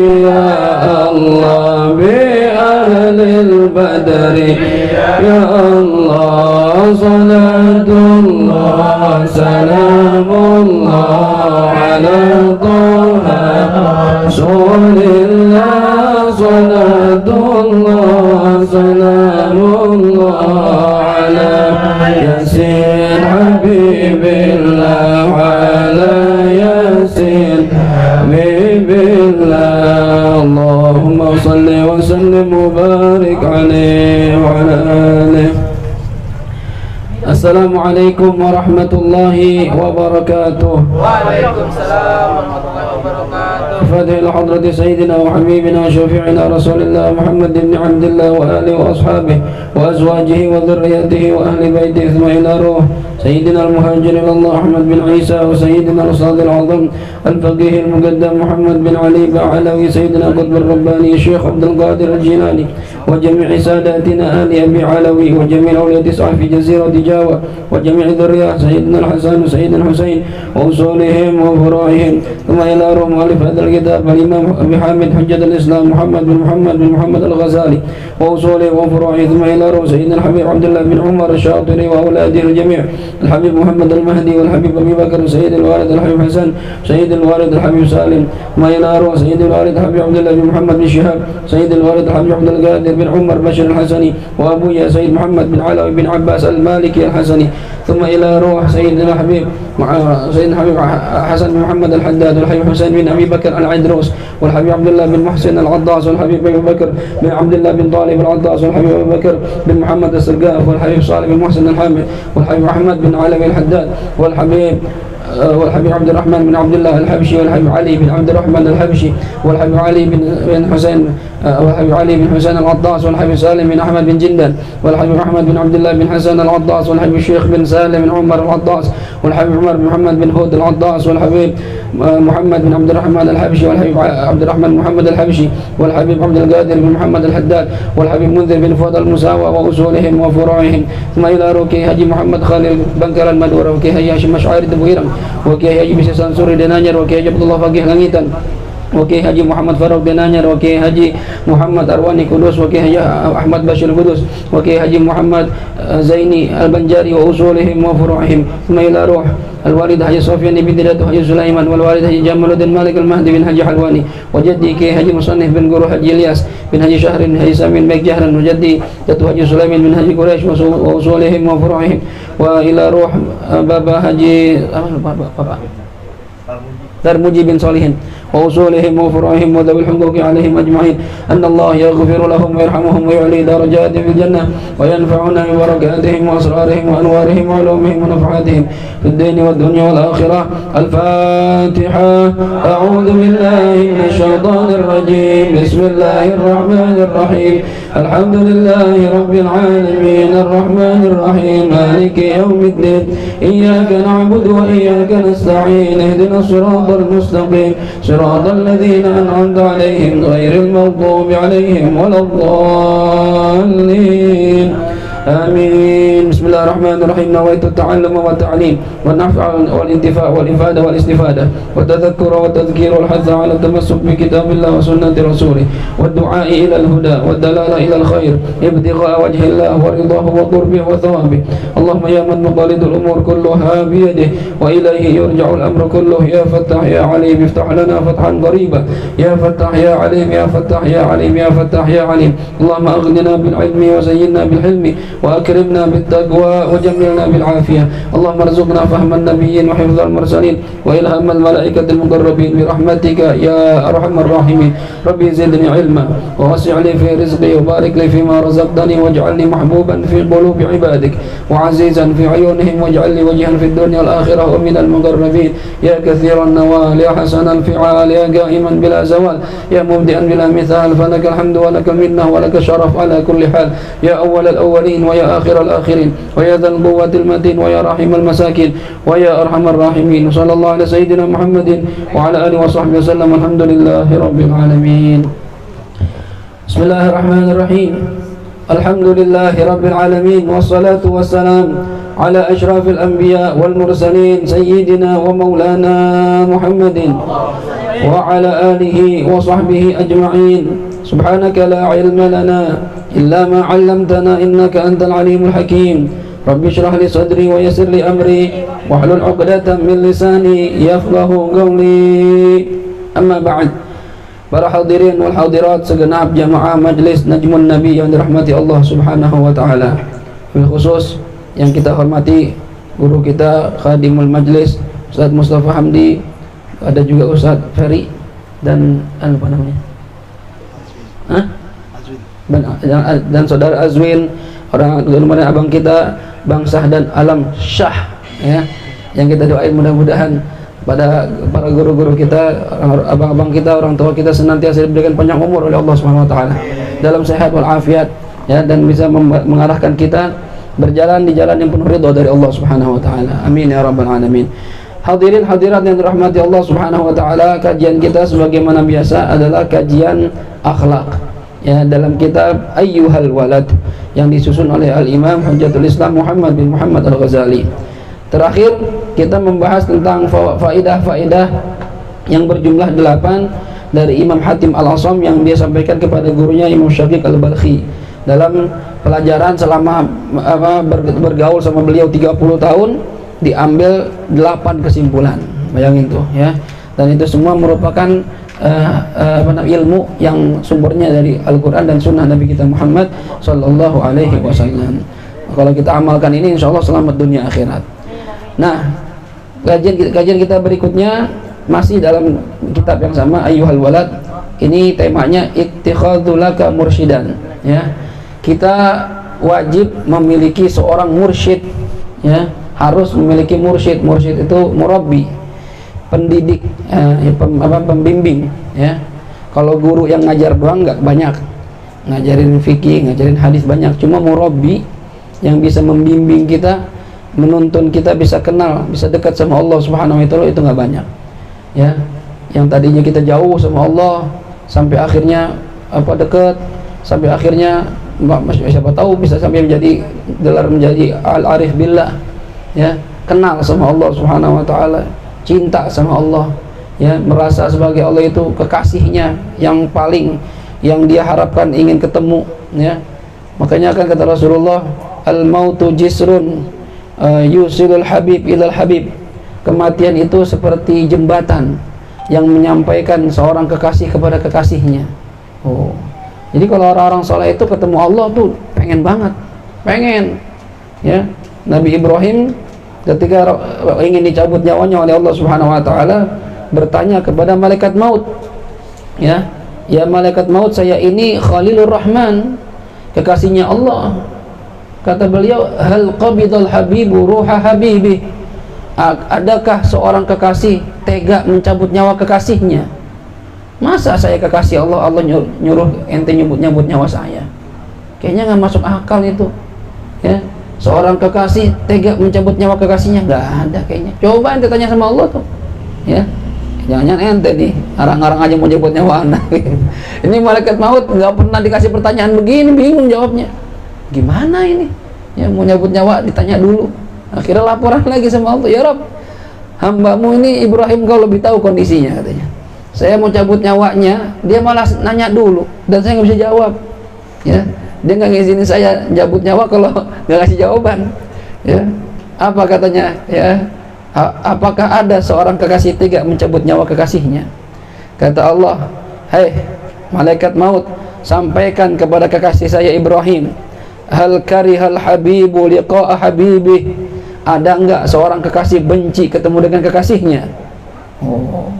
يا الله بأهل البدر يا الله صلاة الله سلام الله على طه رسول الله صلاة الله سلام الله على ياسين حبيب الله على ياسين حبيب الله اللهم صل وسلم وبارك عليه وعلى آله. السلام عليكم ورحمة الله وبركاته. وعليكم السلام ورحمة الله وبركاته. فاتح لحضرة سيدنا وحبيبنا وشفيعنا رسول الله محمد بن عبد الله وآله وأصحابه وأزواجه وذريته وأهل بيته ثم إلى روح سيدنا المهاجر إلى الله أحمد بن عيسى وسيدنا الأستاذ العظيم الفقيه المقدم محمد بن علي بعلوي سيدنا قطب الرباني الشيخ عبد القادر الجيلاني وجميع ساداتنا آل أبي علوي وجميع أولياء تسعة في جزيرة جاوة وجميع ذرية سيدنا الحسن وسيدنا الحسين وأصولهم وفروعهم ثم إلى روح مؤلف هذا الكتاب الإمام أبي حامد حجة الإسلام محمد بن محمد الغزالي وأصوله وفروعه ثم إلى روح سيدنا الحبيب عبد الله بن عمر الشاطري وأولاده الجميع الحبيب محمد المهدي والحبيب أبي بكر سيد الوالد الحبيب حسن سيد الوالد الحبيب سالم ثم إلى روح سيد الوالد الحبيب عبد الله بن محمد بن شهاب سيد الوالد الحبيب عبد القادر بن عمر بشر الحسني وأبويا سيد محمد بن علوي بن عباس المالكي الحسني ثم إلى روح سيدنا الحبيب حسن بن محمد الحداد والحبيب حسين بن أبي بكر العدروس والحبيب عبد الله بن محسن العضاس والحبيب أبي بكر بن عبد الله بن طالب العضاس والحبيب أبي بكر بن محمد السرقاف والحبيب صالح بن محسن الحامد والحبيب أحمد بن علوي الحداد والحبيب عبد الرحمن بن عبد الله الحبشي والحبيب علي بن عبد الرحمن الحبشي والحبيب علي بن حسين والحبيب علي بن حسين العضاس والحبيب سالم بن أحمد بن جندل والحبيب أحمد بن عبد الله بن حسن العضاس والحبيب الشيخ بن سالم بن عمر العضاس والحبيب عمر بن محمد بن هود العضاس والحبيب محمد بن عبد الرحمن الحبشي والحبيب عبد الرحمن محمد الحبشي والحبيب عبد القادر بن محمد الحداد والحبيب منذر بن فؤاد المساوى وأصولهم وفروعهم ثم إلى روكي هجي محمد خالد بنكر المدورة وكي هجي هاشم مشعر دبويرم وكي هجي بسيسان سوري دنانير وكي هجي عبد الله فقيه لنgitan وكي هجي محمد فاروق دنانير وكي هجي محمد أرواني كدوس وكي هجي أحمد باشر قدوس وكي هجي محمد زيني البنجاري وأصولهم وفروعهم ثم إلى روح الوالد حجي صوفيان بن دلات وحجي سليمان والوالد حجي جمال الدين مالك المهدي بن حجي حلواني وجدي كي حجي مصنف بن قرو حجي الياس بن حجي شهر بن حجي سامين بن جهرا وجدي تتو حجي سليمان بن حجي قريش وأصولهم وفروعهم وإلى روح بابا حجي درمجي بن صالحين وأصولهم وفروعهم وذوي الحقوق عليهم أجمعين أن الله يغفر لهم ويرحمهم ويعلي درجاتهم في الجنة وينفعنا ببركاتهم وأسرارهم وأنوارهم وعلومهم ونفعاتهم في الدين والدنيا والآخرة. الفاتحة. أعوذ بالله من الشيطان الرجيم. بسم الله الرحمن الرحيم. الحمد لله رب العالمين الرحمن الرحيم مالك يوم الدين إياك نعبد وإياك نستعين اهدنا الصراط المستقيم صراط الذين أنعمت عليهم غير المغضوب عليهم ولا الضالين آمين. بسم الله الرحمن الرحيم. نويت التعلم والتعليم والنفع والانتفاع والإفادة والاستفادة والتذكر والتذكير والحث على التمسك بكتاب الله وسنة رسوله والدعاء إلى الهدى والدلالة إلى الخير ابتغاء وجه الله ورضاه وقربه وثوابه. اللهم يا من مقاليد الأمور كلها بيده وإليه يرجع الأمر كله يا فتاح يا عليم افتح لنا فتحا قريبا يا فتاح يا عليم يا فتاح يا عليم يا فتاح يا عليم. اللهم أغننا بالعلم وزينا بالحلم وأكرمنا بالتقوى وجملنا بالعافية. اللهم ارزقنا فهم النبيين وحفظ المرسلين وإلهام الملائكة المقربين برحمتك يا أرحم الراحمين. ربي زدني علما ووسع لي في رزقي وبارك لي فيما رزقتني واجعلني محبوبا في قلوب عبادك وعزيزا في عيونهم واجعل لي وجها في الدنيا والآخرة ومن المقربين يا كثير النوال يا حسن الفعال يا قائما بلا زوال يا مبدئا بلا مثال فلك الحمد ولك المنة ولك الشرف على كل حال يا أول الأولين ويا آخر الآخرين ويا ذا القوة المتين ويا رحم المساكين ويا أرحم الراحمين. وصلى الله على سيدنا محمد وعلى آله وصحبه وسلم. الحمد لله رب العالمين. بسم الله الرحمن الرحيم. الحمد لله رب العالمين والصلاة والسلام على أشرف الأنبياء والمرسلين سيدنا ومولانا محمد وعلى آله وصحبه أجمعين. سبحانك لا علم لنا إلا ما علمتنا إنك أنت العليم الحكيم. رب اشرح لي صدري ويسر لي أمري واحلل عقدة من لساني يفقه قولي. أما بعد. Para hadirin wal hadirat segenap jamaah Majlis Najmun Nabi yang dirahmati Allah Subhanahu wa taala. Bil khusus yang kita hormati guru kita Khadimul Majlis Ustaz Mustafa Hamdi, ada juga Ustaz Ferry dan apa namanya? Dan saudara Azwin, orang kemudian abang kita Bang Sah dan Alam Syah ya. Yang kita doain mudah-mudahan pada para guru-guru kita, abang-abang kita, orang tua kita senantiasa diberikan panjang umur oleh Allah Subhanahu wa taala dalam sehat wal afiat ya, dan bisa mengarahkan kita berjalan di jalan yang penuh ridha dari Allah Subhanahu wa taala. Amin ya rabbal alamin. Hadirin hadirat yang dirahmati Allah Subhanahu wa taala, kajian kita sebagaimana biasa adalah kajian akhlak ya, dalam kitab Ayyuhal Walad yang disusun oleh Al-Imam Hujjatul Islam Muhammad bin Muhammad Al-Ghazali. Terakhir kita membahas tentang faidah-faidah yang berjumlah 8 dari Imam Hatim Al-Asam yang dia sampaikan kepada gurunya Imam Syafiq Al-Balkhi dalam pelajaran selama bergaul sama beliau 30 tahun, diambil 8 kesimpulan. Bayangin tuh ya. Dan itu semua merupakan ilmu yang sumbernya dari Al-Quran dan Sunnah Nabi kita Muhammad Sallallahu Alaihi Wasallam. Kalau kita amalkan ini, insya Allah selamat dunia akhirat. Nah, kajian kita berikutnya masih dalam kitab yang sama Ayyuhal Walad. Ini temanya ittikhadzulaka mursyidan ya. Kita wajib memiliki seorang mursyid ya, harus memiliki mursyid. Mursyid itu murabbi, pendidik, pembimbing ya. Kalau guru yang ngajar doang nggak banyak, ngajarin fikih, ngajarin hadis banyak. Cuma murabbi yang bisa membimbing kita, menuntun kita bisa kenal, bisa dekat sama Allah Subhanahu wa taala, itu nggak banyak ya. Yang tadinya kita jauh sama Allah sampai akhirnya dekat, sampai akhirnya siapa tahu bisa sampai menjadi gelar menjadi al-arif billah ya, kenal sama Allah Subhanahu wa taala, cinta sama Allah ya, merasa sebagai Allah itu kekasihnya yang paling, yang dia harapkan, ingin ketemu ya. Makanya kan kata Rasulullah, al-mautu jisrun yusilul habib ilal habib. Kematian itu seperti jembatan yang menyampaikan seorang kekasih kepada kekasihnya. Oh, jadi kalau orang-orang soleh itu ketemu Allah tuh pengen banget, pengen ya. Nabi Ibrahim ketika ingin dicabut nyawanya oleh Allah Subhanahu wa taala, bertanya kepada malaikat maut ya, ya malaikat maut, saya ini Khalilur Rahman, kekasihnya Allah. Kata beliau, hal qabidal habibu ruha habibi. Adakah seorang kekasih tega mencabut nyawa kekasihnya? Masa saya kekasih Allah, Allah nyuruh ente nyebut nyawa saya? Kayaknya nggak masuk akal itu ya. Seorang kekasih tega mencabut nyawa kekasihnya, nggak ada kayaknya. Coba ente tanya sama Allah tuh ya, jangan-jangan ente nih arang-arang aja mau nyebut nyawa anak. Ini malaikat maut nggak pernah dikasih pertanyaan begini, bingung jawabnya. Gimana ini ya, mau nyabut nyawa ditanya dulu. Akhirnya laporan lagi sama Allah, ya Rabb, hambamu ini Ibrahim kau lebih tahu kondisinya, katanya. Saya mau cabut nyawanya, dia malah nanya dulu dan saya nggak bisa jawab ya. Dia nggak ngizinin saya cabut nyawa kalau nggak kasih jawaban ya. Apa katanya ya, apakah ada seorang kekasih tega mencabut nyawa kekasihnya? Kata Allah, hai malaikat maut, sampaikan kepada kekasih saya Ibrahim, hal karihal habibu liqa'a habibih. Ada enggak seorang kekasih benci ketemu dengan kekasihnya? Oh,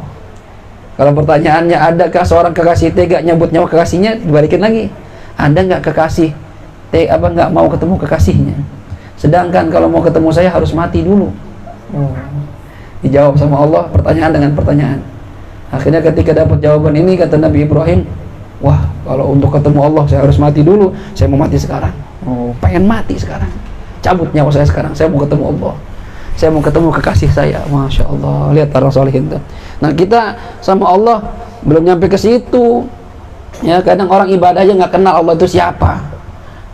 kalau pertanyaannya adakah seorang kekasih tega nyambut nyawa kekasihnya, dibalikin lagi, ada enggak kekasih enggak mau ketemu kekasihnya? Sedangkan kalau mau ketemu saya harus mati dulu. Oh, dijawab sama Allah pertanyaan dengan pertanyaan. Akhirnya ketika dapat jawaban ini, kata Nabi Ibrahim, wah, kalau untuk ketemu Allah saya harus mati dulu. Saya mau mati sekarang. Oh, pengen mati sekarang. Cabut nyawa saya sekarang. Saya mau ketemu Allah. Saya mau ketemu kekasih saya. Masya Allah. Lihat para solehin itu. Nah, kita sama Allah belum nyampe ke situ. Ya, kadang orang ibadah aja nggak kenal Allah itu siapa.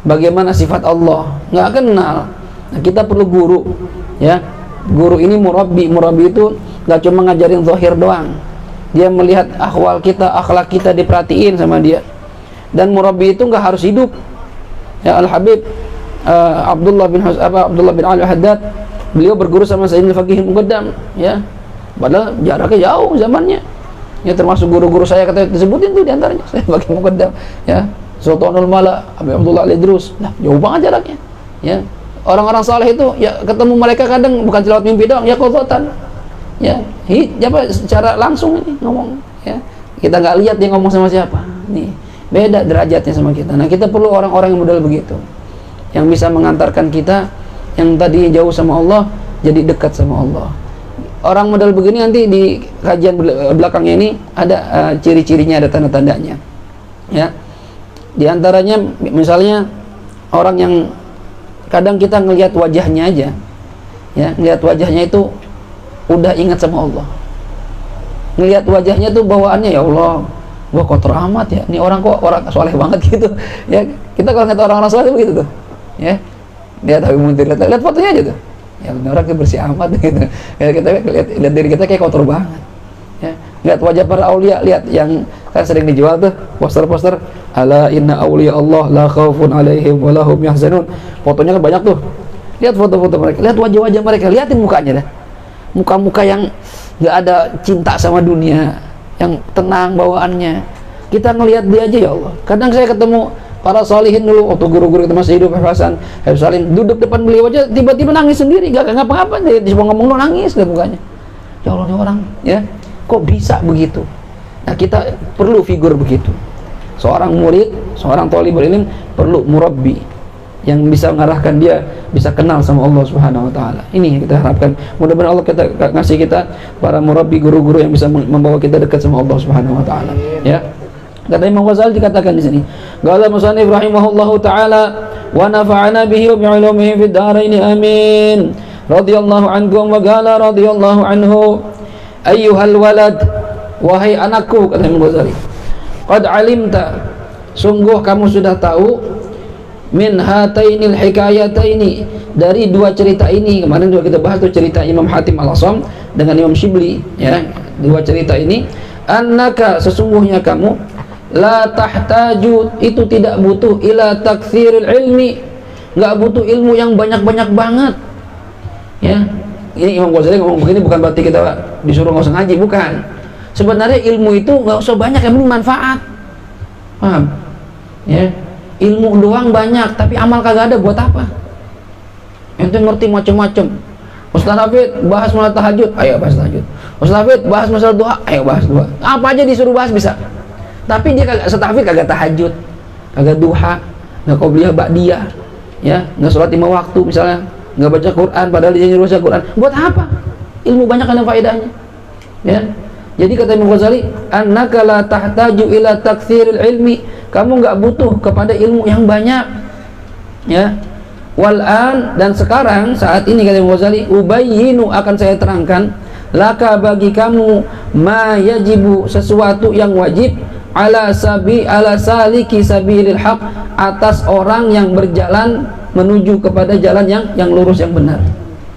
Bagaimana sifat Allah, nggak kenal. Nah, kita perlu guru. Ya, guru ini murabbi. Murabbi itu nggak cuma ngajarin zahir doang. dia melihat akhwal kita, akhlak kita diperhatiin sama dia. Dan murabbi itu nggak harus hidup. Ya, Al-Habib Abdullah bin Ali Haddad, beliau berguru sama Sayyidina Faqih Muqaddam, ya. Padahal jaraknya jauh zamannya. Ya, termasuk guru-guru saya kata disebutin tuh diantaranya saya Faqih Muqaddam, ya. Sultanul Mala, Habib Abdullah Al-Idrus. Nah, jauh banget jaraknya. Ya. Orang-orang saleh itu ya ketemu mereka kadang bukan lewat mimpi doang, ya qadhatan. Ya, secara langsung ini ngomong, ya. Kita nggak lihat dia ngomong sama siapa. Nih, beda derajatnya sama kita. Nah, kita perlu orang-orang yang model begitu. Yang bisa mengantarkan kita yang tadi jauh sama Allah jadi dekat sama Allah. Orang model begini nanti di kajian belakangnya ini ada ciri-cirinya, ada tanda-tandanya. Ya. Di antaranya misalnya orang yang kadang kita ngelihat wajahnya aja. Ya, ngelihat wajahnya itu udah ingat sama Allah. Ngelihat wajahnya tuh bawaannya, ya Allah, gua kotor amat ya. Ini orang kok orang soleh banget gitu. Ya, kita kalau ngeliat orang-orang soleh begitu tuh. Ya. Lihat Habib Muntir, lihat fotonya aja tuh. Ya, orang kayak bersih amat gitu. Ya, kita lihat diri kita kayak kotor banget. Ya. Lihat wajah para aulia, lihat yang kan sering dijual tuh poster-poster, ala inna auliya Allah la khaufun alaihim wa lahum yahzanun. Fotonya kan banyak tuh. Lihat foto-foto mereka, lihat wajah-wajah mereka, lihatin mukanya dah. Muka-muka yang nggak ada cinta sama dunia, yang tenang bawaannya. Kita ngelihat dia aja, ya Allah. Kadang saya ketemu para salihin dulu waktu guru-guru kita masih hidup, Hasan, Habib Salim, duduk depan beliau aja tiba-tiba nangis sendiri, gak ngapa-ngapa, dia cuma ngomong lo nangis deh mukanya. Ya Allah, ini orang, ya, kok bisa begitu? Nah, kita perlu figur begitu. Seorang murid, seorang thalibul ilm perlu murabbi yang bisa mengarahkan dia bisa kenal sama Allah Subhanahu wa taala. Ini yang kita harapkan. Mudah-mudahan Allah kita ngasih kita para murabbi, guru-guru yang bisa membawa kita dekat sama Allah Subhanahu wa taala. Ya. Kata Imam Ghazali dikatakan di sini, qala musannif rahimahullahu taala wa nafa'ana bihi wa bi'ulumihi fid dharain amin. Radhiyallahu anhum wa qala radhiyallahu anhu, ayyuhal walad, wahai anakku, kata Imam Ghazali, qad alimta, sungguh kamu sudah tahu, min hatainil hikayataini, dari dua cerita ini. Kemarin juga kita bahas tuh cerita Imam Hatim Al-Asam dengan Imam Shibli, ya. Dua cerita ini, annaka, sesungguhnya kamu, la tahtaju, itu tidak butuh, ila taktsiril ilmi, nggak butuh ilmu yang banyak-banyak banget. Ya, ini Imam Ghazali ngomong begini bukan berarti kita disuruh nggak usah ngaji, bukan. Sebenarnya ilmu itu nggak usah banyak, yang penting manfaat. Paham? Ya, ilmu doang banyak tapi amal kagak ada, buat apa? Ente ngerti macam-macam. Ustaz Hafid bahas masalah tahajud, ayo bahas tahajud. Ustaz Hafid bahas masalah doa, ayo bahas doa. Apa aja disuruh bahas bisa. Tapi dia kagak, Ustaz Hafid kagak tahajud, kagak duha, nggak qobliyah ba'diyah, ya, nggak sholat 5 waktu misalnya, nggak baca Quran padahal dia nyuruh baca Quran. Buat apa? Ilmu banyak ada faedahnya. Ya. Jadi kata Imam Ghazali, annaka la tahtaju ila taktsiril ilmi, kamu nggak butuh kepada ilmu yang banyak. Ya. Wal'an, dan sekarang saat ini kata Imam Ghazali, ubayyinu, akan saya terangkan, laka, bagi kamu, ma yajibu, sesuatu yang wajib, ala saliki sabilil haq, atas orang yang berjalan menuju kepada jalan yang lurus, yang benar.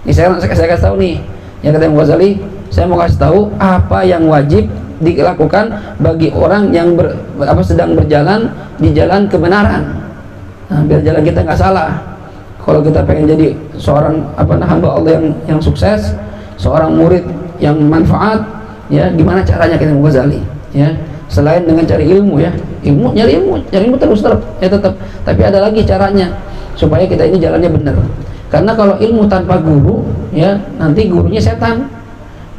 Ini saya kasih tahu nih, yang kata Imam Ghazali, saya mau kasih tahu apa yang wajib dilakukan bagi orang yang sedang berjalan di jalan kebenaran. Nah, biar jalan kita nggak salah. Kalau kita pengen jadi seorang hamba Allah yang sukses, seorang murid yang manfaat, ya, gimana caranya kita Imam Ghazali, ya, selain dengan cari ilmu, ya, nyari ilmu terus ya tetap, tapi ada lagi caranya supaya kita ini jalannya benar. Karena kalau ilmu tanpa guru, ya, nanti gurunya setan.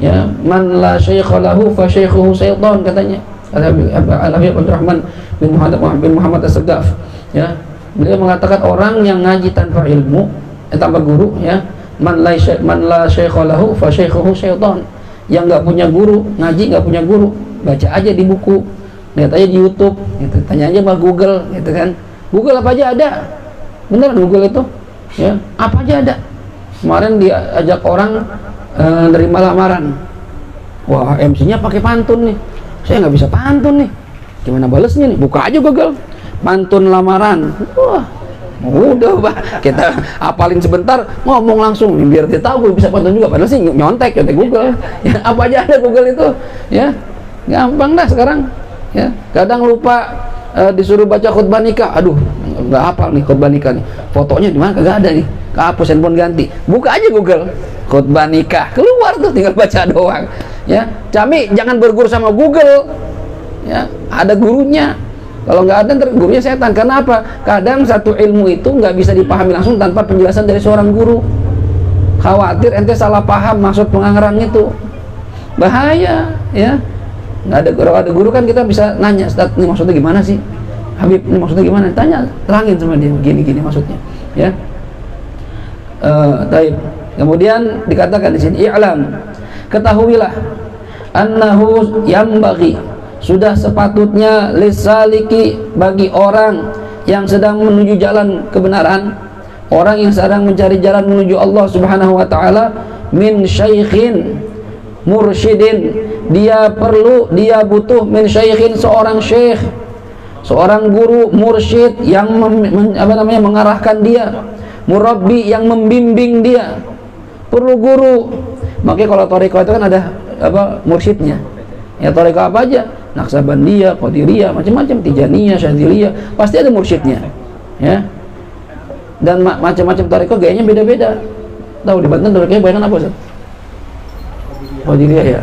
Ya, man la syaikha lahu fa syaikhuhu syaitan, katanya Al-Habib Abdurrahman bin Muhammad As-Sagaf, ya. Beliau mengatakan orang yang ngaji tanpa ilmu, tanpa guru, ya, man la syaikha lahu fa syaikhuhu syaitan. Yang nggak punya guru, ngaji nggak punya guru, baca aja di buku, lihat aja di YouTube, gitu. Tanya aja sama Google, gitu kan. Google apa aja ada, bener Google itu, ya, apa aja ada. Kemarin diajak orang nerima lamaran, wah MC-nya pakai pantun nih, saya nggak bisa pantun nih, gimana balesnya nih? Buka aja Google, pantun lamaran, wah udah kita apalin sebentar, ngomong langsung nih, biar dia tahu gue bisa pantun juga, padahal sih nyontek Google, ya, apa aja ada Google itu, ya. gampang dah sekarang ya. Kadang lupa disuruh baca khutbah nikah, aduh nggak hafal nih khutbah nikah nih, fotonya di mana kagak ada nih, kehapus, handphone ganti, buka aja Google khutbah nikah, keluar tuh, tinggal baca doang ya. Cami jangan berguru sama Google ya, ada gurunya. Kalau nggak ada, ntar gurunya setan. Karena apa? Kadang satu ilmu itu nggak bisa dipahami langsung tanpa penjelasan dari seorang guru. Khawatir ente salah paham maksud pengarang itu, bahaya ya. Nggak ada, kalau ada guru kan kita bisa nanya, Ustaz ini maksudnya gimana sih, Habib ini maksudnya gimana, tanya, terangin sama dia gini maksudnya ya. Taib. Kemudian dikatakan di sini, i'lam, ketahuilah, annahu yambaghi, sudah sepatutnya, lisaliki, bagi orang yang sedang menuju jalan kebenaran, orang yang sedang mencari jalan menuju Allah Subhanahu wa taala, min syaikhin mursyidin, dia butuh min syaikhin, seorang syekh, seorang guru mursyid yang mengarahkan dia, murabbi yang membimbing dia, perlu guru. Makanya kalau thariqah itu kan ada mursyidnya ya. Thariqah apa aja, Naqsabandiyah, Qadiriyah, macam-macam, Tijaniyah, Syadziliyah, pasti ada mursyidnya ya. Dan macam-macam thariqah gayanya beda-beda. Tahu di Banten thariqahnya banyak apa Ustaz? Qadiriyah ya,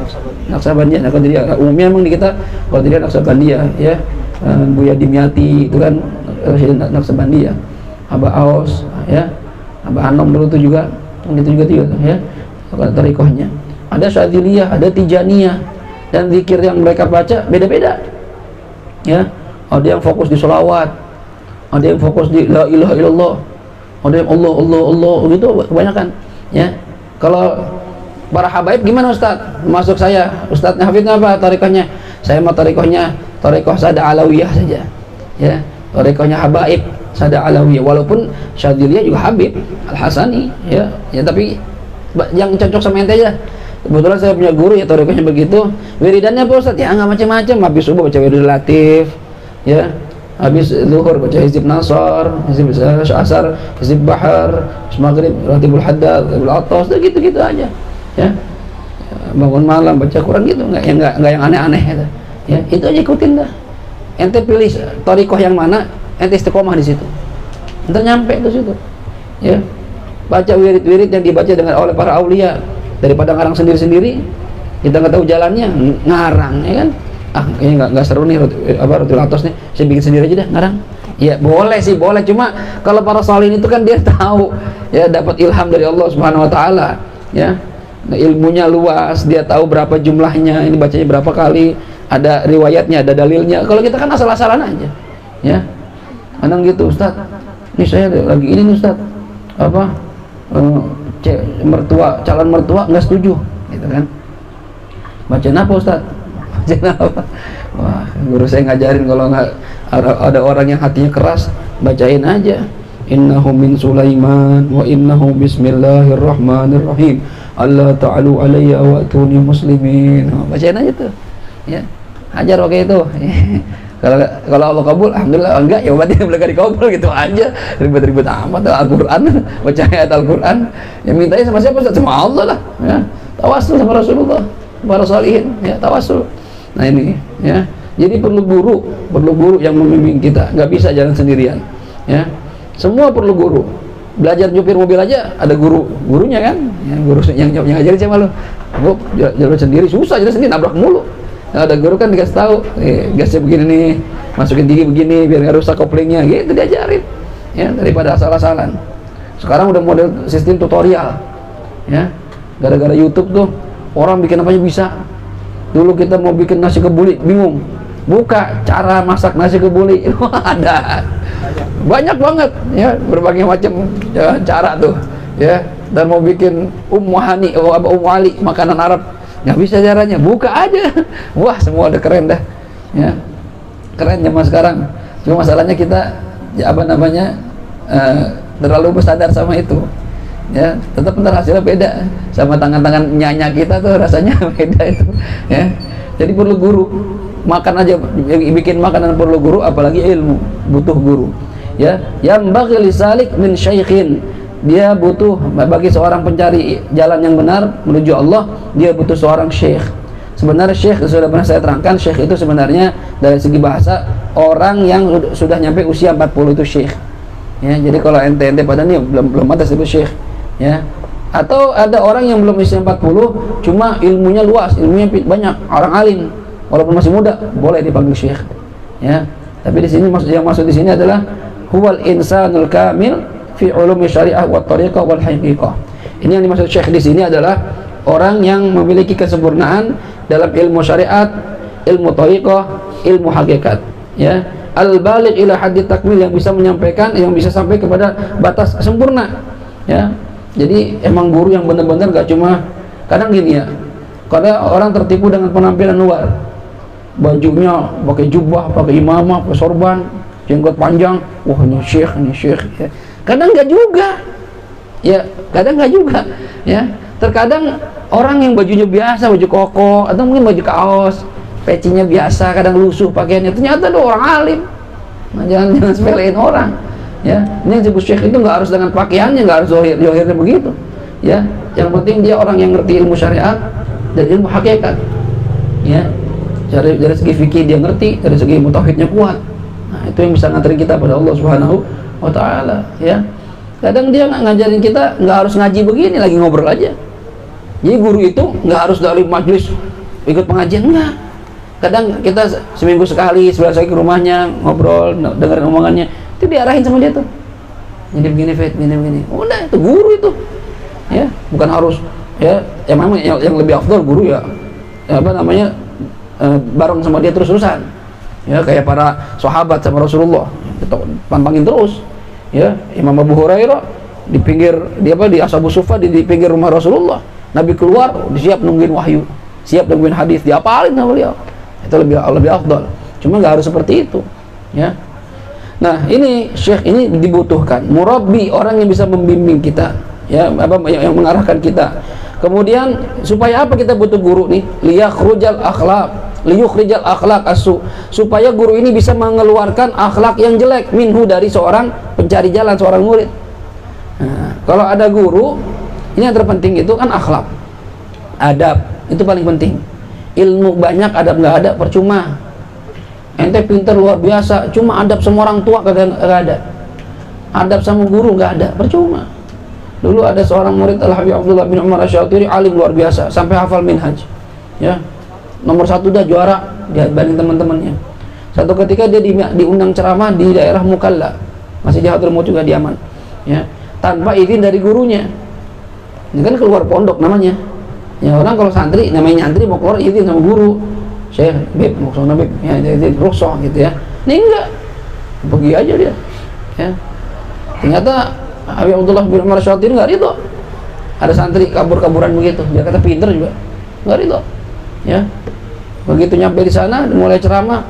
Naqsabandiyah. Nah, Qadiriyah umumnya memang di kita Qadiriyah, Naqsabandiyah ya. Buya Dimyati itu kan Naqsabandiyah. Aba Aus ya, Aba Anom dulu itu juga ya thariqahnya. Ada Syadziliyah, ada Tijaniyah, dan zikir yang mereka baca beda-beda ya. Ada yang fokus di sholawat, ada yang fokus di la ilaha illallah, ada yang Allah gitu kebanyakan ya. Kalau para habaib gimana Ustaz? Masuk saya, Ustaznya Hafidnya apa thariqahnya? Saya mau thariqahnya Sada Alawiyah saja ya, thariqahnya habaib Sada Alawiyah, walaupun Syadziliyah juga Habib Al-Hasani ya, tapi yang cocok sama ente aja. Kebetulan saya punya guru ya thariqahnya begitu. Wiridannya apa Ustaz? Ya nggak macam-macam, habis subuh baca wirid latif ya, habis zuhur baca hizib nasar, hizib asar, hizib bahar, maghrib ratibul haddad, ratibul atas, gitu-gitu aja ya. Bangun malam baca Quran gitu, nggak yang aneh-aneh gitu ya. Itu aja ikutin dah. Ente pilih thariqah yang mana, ente istiqomah di situ, ntar nyampe ke situ ya. Baca wirid-wirid yang dibaca oleh para aulia, daripada ngarang sendiri-sendiri, kita nggak tahu jalannya, ngarang ya kan. Ini nggak seru nih Ratul Atas nih, saya bikin sendiri aja dah, ngarang. Ya boleh sih, boleh. Cuma kalau para salihin itu kan dia tahu ya, dapat ilham dari Allah Subhanahu wa taala ya. Nah, ilmunya luas, dia tahu berapa jumlahnya, ini bacanya berapa kali, ada riwayatnya, ada dalilnya. Kalau kita kan asal-asalan aja ya. Kadang gitu, Ustaz, ini saya lagi ini nih Ustaz, calon mertua nggak setuju gitu kan. Bacain apa Ustaz? Bacain apa? Wah, guru saya ngajarin kalau nggak ada orang yang hatinya keras, bacain aja, innahu min Sulaiman wa innahu bismillahirrahmanirrahim, Allah ta'alu alayya wa atuni muslimin. Bacain aja tuh ya, hajar pakai itu. Kalau Allah kabul, alhamdulillah. Enggak ya berarti belum dikabul, gitu aja, ribet-ribet amat. Al-Quran, baca ayat Al-Quran ya, mintanya sama siapa? Sama Allah lah ya. Tawasul sama Rasulullah, para salihin ya, tawasul. Nah ini ya, jadi perlu guru yang membimbing kita, nggak bisa jalan sendirian ya. Semua perlu guru. Belajar nyupir mobil aja ada gurunya kan ya, guru yang ngajarin siapa lu? Bu, jalan sendiri susah, jalan sendiri nabrak mulu. Nah, ada guru kan dikasih tahu, gasnya begini nih, masukin gigi begini biar nggak rusak koplingnya, gitu diajarin ya, daripada asal-asalan. Sekarang udah model sistem tutorial ya, gara-gara YouTube tuh orang bikin apa aja bisa. Dulu kita mau bikin nasi kebuli bingung, buka cara masak nasi kebuli ada banyak banget ya, berbagai macam ya, cara tuh ya. Dan mau bikin Ummu Ali makanan Arab, nggak bisa caranya, buka aja. Wah, semua udah keren dah ya, keren zaman sekarang. Cuma masalahnya kita ya, terlalu bersadar sama itu ya. Tetap ntar hasilnya beda sama tangan-tangan nyanya kita tuh, rasanya beda itu ya. Jadi perlu guru. Makan aja, bikin makanan perlu guru, apalagi ilmu butuh guru ya. Yang bagi lisalik min syaikhin, dia butuh, bagi seorang pencari jalan yang benar menuju Allah, dia butuh seorang syekh, Sebenarnya syekh sudah pernah saya terangkan, syekh itu sebenarnya dari segi bahasa orang yang sudah nyampe usia 40 itu syekh. Ya, jadi kalau ente pada nih belum ada disebut syekh, ya. Atau ada orang yang belum usia 40 cuma ilmunya luas, ilmunya banyak, orang alim, walaupun masih muda boleh dipanggil syekh. Ya. Tapi di sini yang maksud di sini adalah huwal insanul kamil fi ulumi syariah wa tariqah wal haqiqah. Ini yang dimaksud syekh di sini adalah orang yang memiliki kesempurnaan dalam ilmu syariat, ilmu tariqah, ilmu hakikat, ya. Al-baligh ila haddi takmil, yang bisa menyampaikan, yang bisa sampai kepada batas sempurna, ya. Jadi emang guru yang benar-benar gak cuma, kadang gini ya, kadang orang tertipu dengan penampilan luar, bajunya pakai jubah, pakai imamah, pakai sorban, jenggot panjang, wah ini syekh, ya. Kadang gak juga, ya, kadang gak juga, ya. Terkadang orang yang bajunya biasa, baju koko atau mungkin baju kaos, pecinya biasa, kadang lusuh pakaiannya, ternyata ada orang alim. Nah, jangan sepelein orang, ya. Ini yang disebut syekh itu nggak harus dengan pakaiannya, nggak harus zohirnya begitu, ya. Yang penting dia orang yang ngerti ilmu syariat dan ilmu hakikat, ya. Dari segi fikih dia ngerti, dari segi ilmu tauhidnya kuat. Nah, itu yang bisa nganterin kita pada Allah Subhanahu wa Ta'ala, ya. Kadang dia ngajarin kita nggak harus ngaji begini, lagi ngobrol aja. Jadi guru itu nggak harus dari majelis ikut pengajian, enggak. Kadang kita seminggu sekali, sebulan sekali ke rumahnya ngobrol, dengerin omongannya, itu diarahin sama dia tuh. Jadi begini, Fit, begini. Udah, itu guru itu, ya. Bukan harus, ya. Memang yang lebih afdal guru ya, apa namanya, bareng sama dia terus-terusan, ya. Kayak para sahabat sama Rasulullah, pantangin terus, ya. Imam Abu Hurairah di pinggir di Ashabus Suffah di pinggir rumah Rasulullah. Nabi keluar, siap nungguin wahyu, siap nungguin hadis, diapalin sama beliau. Itu lebih afdal. Cuma nggak harus seperti itu, ya. Nah, ini syekh ini dibutuhkan murabbi, orang yang bisa membimbing kita, ya, yang mengarahkan kita. Kemudian supaya apa kita butuh guru nih? Liyukhrijal akhlaq asu, supaya guru ini bisa mengeluarkan akhlak yang jelek minhu, dari seorang pencari jalan, seorang murid. Nah, kalau ada guru, ini yang terpenting itu kan akhlak, adab, itu paling penting. Ilmu banyak, adab nggak ada, percuma. Ente pinter luar biasa, cuma adab sama orang tua kagak ada. Adab sama guru nggak ada, percuma. Dulu ada seorang murid Al-Habib Abdullah bin Umar Asy-Syatiri, alim luar biasa, sampai hafal minhaj, ya. Nomor 1 dah, juara dibanding teman-temannya. Satu ketika dia diundang ceramah di daerah Mukalla, masih di Hadramaut juga, di Yaman, ya, tanpa izin dari gurunya. Ini kan keluar pondok namanya, ya. Orang kalau santri, namanya nyantri, mau keluar izin sama guru, Syekh, Bib, mau kesana Bib, ya, jadi rukhsah gitu, ya. Ini enggak, pergi aja dia, ya. Ternyata Habib Abdullah bin Umar Asy-Syatiri nggak ridho. Ada santri kabur-kaburan begitu, dia kata pinter juga, nggak ridho, ya. Begitu nyampe di sana, mulai ceramah,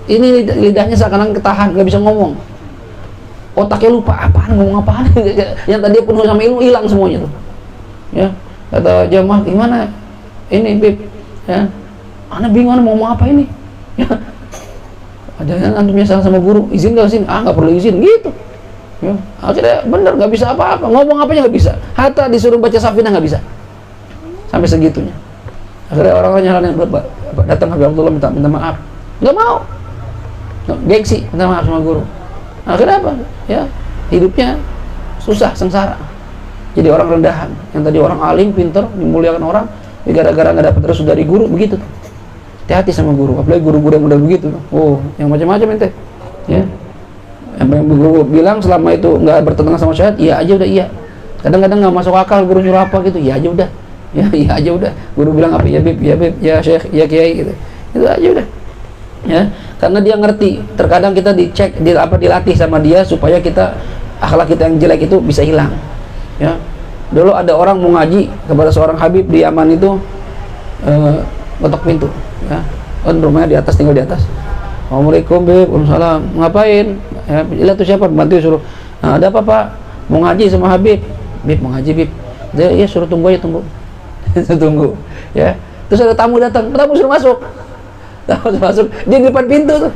ini lidahnya seakan-akan ketahan, nggak bisa ngomong. Otaknya lupa, apaan, ngomong apaan. Yang tadi penuh sama ilmu hilang semuanya tuh, ya. Kata jamaah, gimana ini Bib, ya, ana bingung mau ngomong apa ini, ya. Ada antumnya salah sama guru, izin gak izin? Nggak perlu izin gitu, ya. Akhirnya bener, nggak bisa apa-apa, ngomong apanya nggak bisa, hatta disuruh baca Safinah nggak bisa, sampai segitunya. Akhirnya orang-orang yang datang Habib Abdullah minta maaf, nggak mau, gengsi, minta maaf sama guru. Akhirnya apa? Ya, hidupnya susah, sengsara. Jadi orang rendahan. Yang tadi orang alim, pinter, dimuliakan orang, gara-gara nggak dapat restu dari guru, begitu. Hati-hati sama guru, apalagi guru-guru yang udah begitu. Oh, yang macam-macam ente, ya. Yang guru bilang selama itu nggak bertentangan sama syariat, iya aja udah iya. Kadang-kadang nggak masuk akal guru nyuruh apa gitu, iya aja udah. Ya, iya aja udah. Guru bilang apa? Ya Bib, ya Syekh, ya Kiai gitu. Itu aja udah. Ya, karena dia ngerti. Terkadang kita dicek, dilatih sama dia supaya kita akhlak kita yang jelek itu bisa hilang, ya. Dulu ada orang mau ngaji kepada seorang Habib di Yaman itu, ketok pintu, ya. Kan rumahnya di atas, tinggal di atas. Assalamualaikum Bib, waalaikumsalam. Ngapain? Ya, lihat tuh siapa, bantu suruh. Nah, ada apa Pak? Mau ngaji sama Habib. Bib, mau ngaji Bib. Dia, iya suruh tunggu aja, tunggu. Tunggu, ya. Terus ada tamu datang, tamu suruh masuk. Masuk, dia di depan pintu tuh,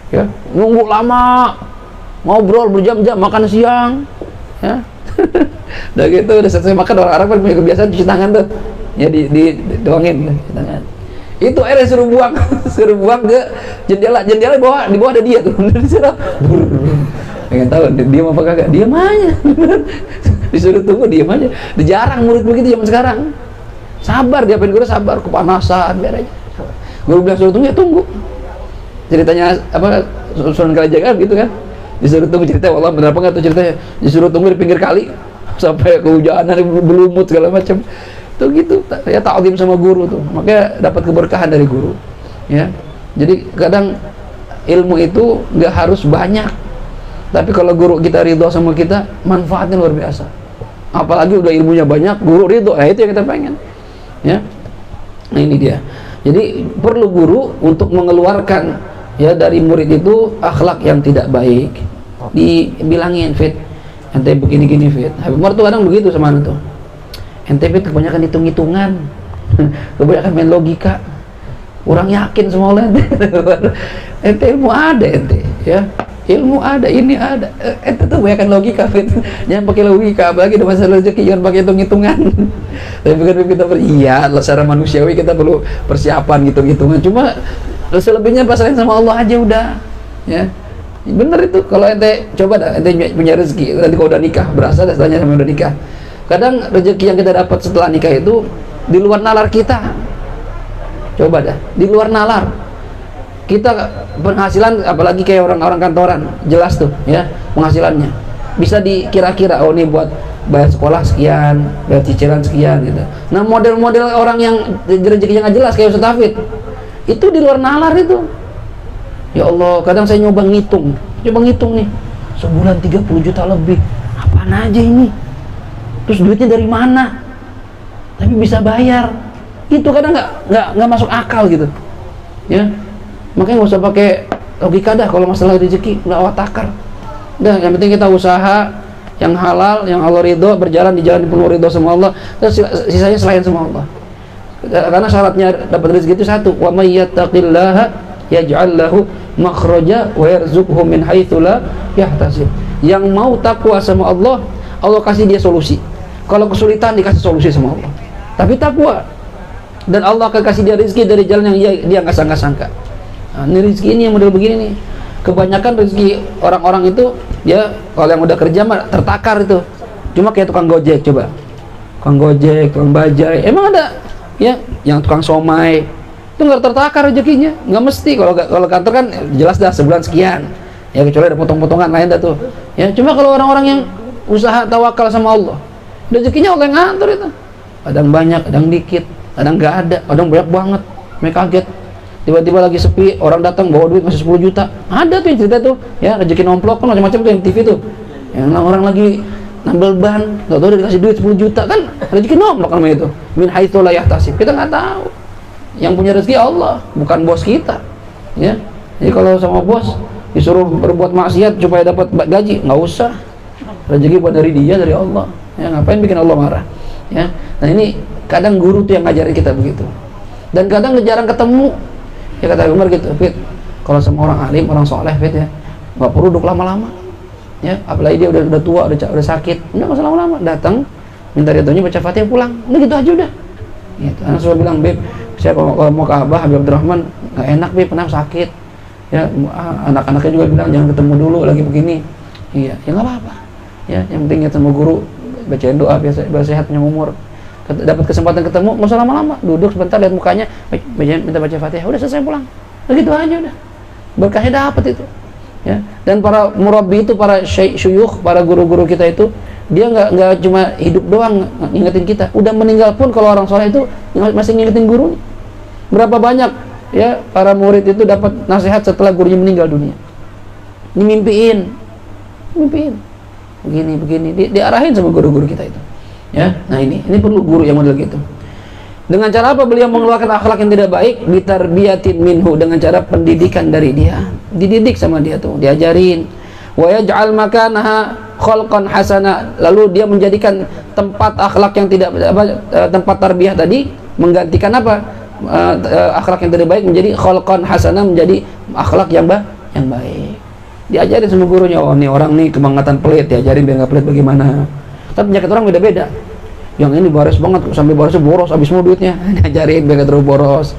ya, nunggu lama, ngobrol berjam-jam, makan siang, ya. Udah gitu, udah selesai makan, orang Arab kan punya kebiasaan cuci tangan tuh, ya, di doangin, cuci tangan. Itu akhirnya suruh buang suruh buang ke jendela di bawah ada dia tuh. Disuruh pengen tahu diam apa kagak, diam aja. Disuruh tunggu diam aja. Jarang murid begitu zaman sekarang. Sabar, dia pengen guru sabar, kepanasan biar aja. Guru bilang suruh tunggu ya tunggu. Ceritanya apa Sunan Kalijaga gitu kan, disuruh tunggu cerita, wallah benar apa nggak tuh ceritanya, disuruh tunggu di pinggir kali sampai kehujanan berlumut segala macam tuh gitu. Ya ta'zim sama guru tuh, makanya dapat keberkahan dari guru ya. Jadi kadang ilmu itu nggak harus banyak, tapi kalau guru kita ridho sama kita, manfaatnya luar biasa. Apalagi udah ilmunya banyak, guru ridho, itu yang kita pengen ya. Nah ini dia. Jadi perlu guru untuk mengeluarkan ya dari murid itu akhlak yang tidak baik. Dibilangin, Fit, ente begini-gini, Fit. Habib Umar tuh kadang begitu sama anak tuh. Ente, Fit, kebanyakan hitung-hitungan, kebanyakan main logika, kurang yakin sama Allah ente. Ente ilmu ada ente, ya. Ilmu ada, ini ada. Ente tuh kebanyakan logika, Fit. Jangan pakai logika, apalagi udah masalah rezeki, jangan pakai hitung-hitungan. Tapi kan kita iya, secara manusiawi kita perlu persiapan hitung-hitungan. Cuma selebihnya pasrahin sama Allah aja udah, ya. Bener itu. Kalau ente coba dah, ente punya rezeki nanti kalau udah nikah, berasa dah setelahnya sama udah nikah. Kadang rezeki yang kita dapat setelah nikah itu di luar nalar kita. Coba dah, di luar nalar kita penghasilan, apalagi kayak orang-orang kantoran, jelas tuh ya penghasilannya bisa dikira-kira, oh ini buat bayar sekolah sekian, bayar cicilan sekian gitu. Nah model-model orang yang rezekinya nggak jelas kayak Ustaz Hafid itu di luar nalar itu. Ya Allah, kadang saya coba ngitung nih, sebulan 30 juta lebih, apaan aja ini, terus duitnya dari mana, tapi bisa bayar. Itu kadang nggak masuk akal gitu ya. Makanya nggak usah pakai logika dah kalau masalah rezeki, nggak watakar. Udah, yang penting kita usaha yang halal, yang Allah ridho, berjalan di jalan penuh ridho sama Allah, terus sisanya selain sama Allah. Karena syaratnya dapat rezeki itu satu, wa may yattaqillaha yaj'al lahu makhraja wa yarzuqhu min haitsu la yahtasib. Yang mau takwa sama Allah, Allah kasih dia solusi. Kalau kesulitan dikasih solusi sama Allah. Tapi takwa, dan Allah akan kasih dia rezeki dari jalan yang dia nggak sangka-sangka. Nah, ini rezeki ini yang model begini nih. Kebanyakan rezeki orang-orang itu ya kalau yang udah kerja mah tertakar itu. Cuma kayak tukang gojek, coba. Tukang gojek, tukang bajai, emang ada ya yang tukang somai itu nggak tertakar rezekinya, nggak mesti. Kalau kantor kan jelas dah sebulan sekian ya, kecuali ada potong-potongan lain dah tuh ya. Cuma kalau orang-orang yang usaha tawakal sama Allah, rezekinya Allah yang ngatur itu. Kadang banyak, kadang dikit, kadang nggak ada, kadang banyak banget. Mereka kaget, tiba-tiba lagi sepi, orang datang bawa duit masih 10 juta. Ada tuh yang cerita tuh ya, rezeki nomplok kan macam-macam tuh yang TV tuh, yang orang lagi nambel ban, nggak tahu udah dikasih duit 10 juta kan, rezeki nomplok namanya itu, min haitsu la yahtasib. Kita nggak tahu, yang punya rezeki Allah, bukan bos kita ya. Jadi kalau sama bos disuruh berbuat maksiat supaya dapat gaji, nggak usah. Rezeki buat dari dia, dari Allah ya, ngapain bikin Allah marah ya. Nah ini kadang guru tuh yang ngajarin kita begitu, dan kadang jarang ketemu ya. Kata Umar gitu, Fit, kalau sama orang alim, orang soleh, Fit ya, nggak perlu duduk lama-lama ya, apalagi dia udah tua, udah sakit, udah nggak usah lama-lama, datang minta ridhonya, baca Fatihah, pulang, udah gitu aja udah gitu. Anak sudah bilang, Beb, saya kalau mau ke Abah Habib Abdurrahman nggak enak, Beb, pernah sakit ya. Anak-anaknya juga bilang jangan ketemu dulu lagi begini. Iya, ya nggak apa-apa ya, yang penting ketemu guru, bacain doa biasa, biar sehat, punya umur. Dapat kesempatan ketemu, nggak usah lama-lama, duduk sebentar, lihat mukanya, minta baca Fatihah, udah selesai, pulang. Begitu aja udah, berkahnya dapat itu ya. Dan para murabbi itu, para syuyukh, para guru-guru kita itu, dia nggak cuma hidup doang ngingetin kita, udah meninggal pun kalau orang soleh itu masih ngingetin gurunya. Berapa banyak ya para murid itu dapat nasihat setelah gurunya meninggal dunia, dimimpiin begini, diarahin sama guru-guru kita itu ya. Nah ini perlu guru yang model gitu. Dengan cara apa beliau mengeluarkan akhlak yang tidak baik? Bitarbiyatin minhu, dengan cara pendidikan dari dia, dididik sama dia tuh, diajarin. Wa yaj'al makanaha khalqan hasana, lalu dia menjadikan tempat akhlak yang tidak tempat tarbiyah tadi, menggantikan apa? Akhlak yang tidak baik menjadi khalqan hasana, menjadi akhlak yang baik. Diajarin sama gurunya, oh nih orang nih kebangetan pelit, diajarin biar nggak pelit bagaimana. Tapi penyakit orang beda-beda. Yang ini boros banget, sampai borosnya boros, habis semua duitnya, diajarin biar nggak terlalu boros.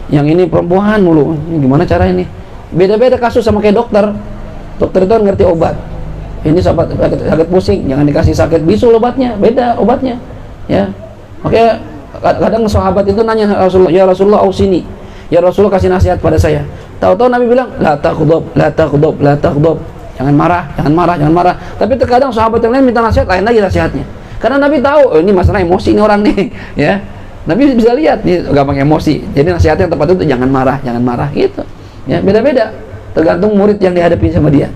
yang ini perempuan mulu, ini gimana cara ini? Beda-beda kasus, sama kayak dokter. Dokter itu kan ngerti obat. Ini sakit pusing, jangan dikasih sakit bisul obatnya, beda obatnya. Ya, oke. Kadang sahabat itu nanya Rasulullah, ya Rasulullah ausini, ya Rasulullah kasih nasihat pada saya. Tahu-tahu Nabi bilang, la taghdab, la taghdab, la taghdab. Jangan marah, jangan marah, jangan marah. Tapi terkadang sahabat yang lain minta nasihat, lain lagi nasihatnya. Karena Nabi tahu, oh, ini masalah emosi ini orang nih, ya. Nabi bisa lihat nih gampang emosi. Jadi nasihatnya yang tepat itu jangan marah gitu. Ya, beda-beda tergantung murid yang dihadapi sama dia.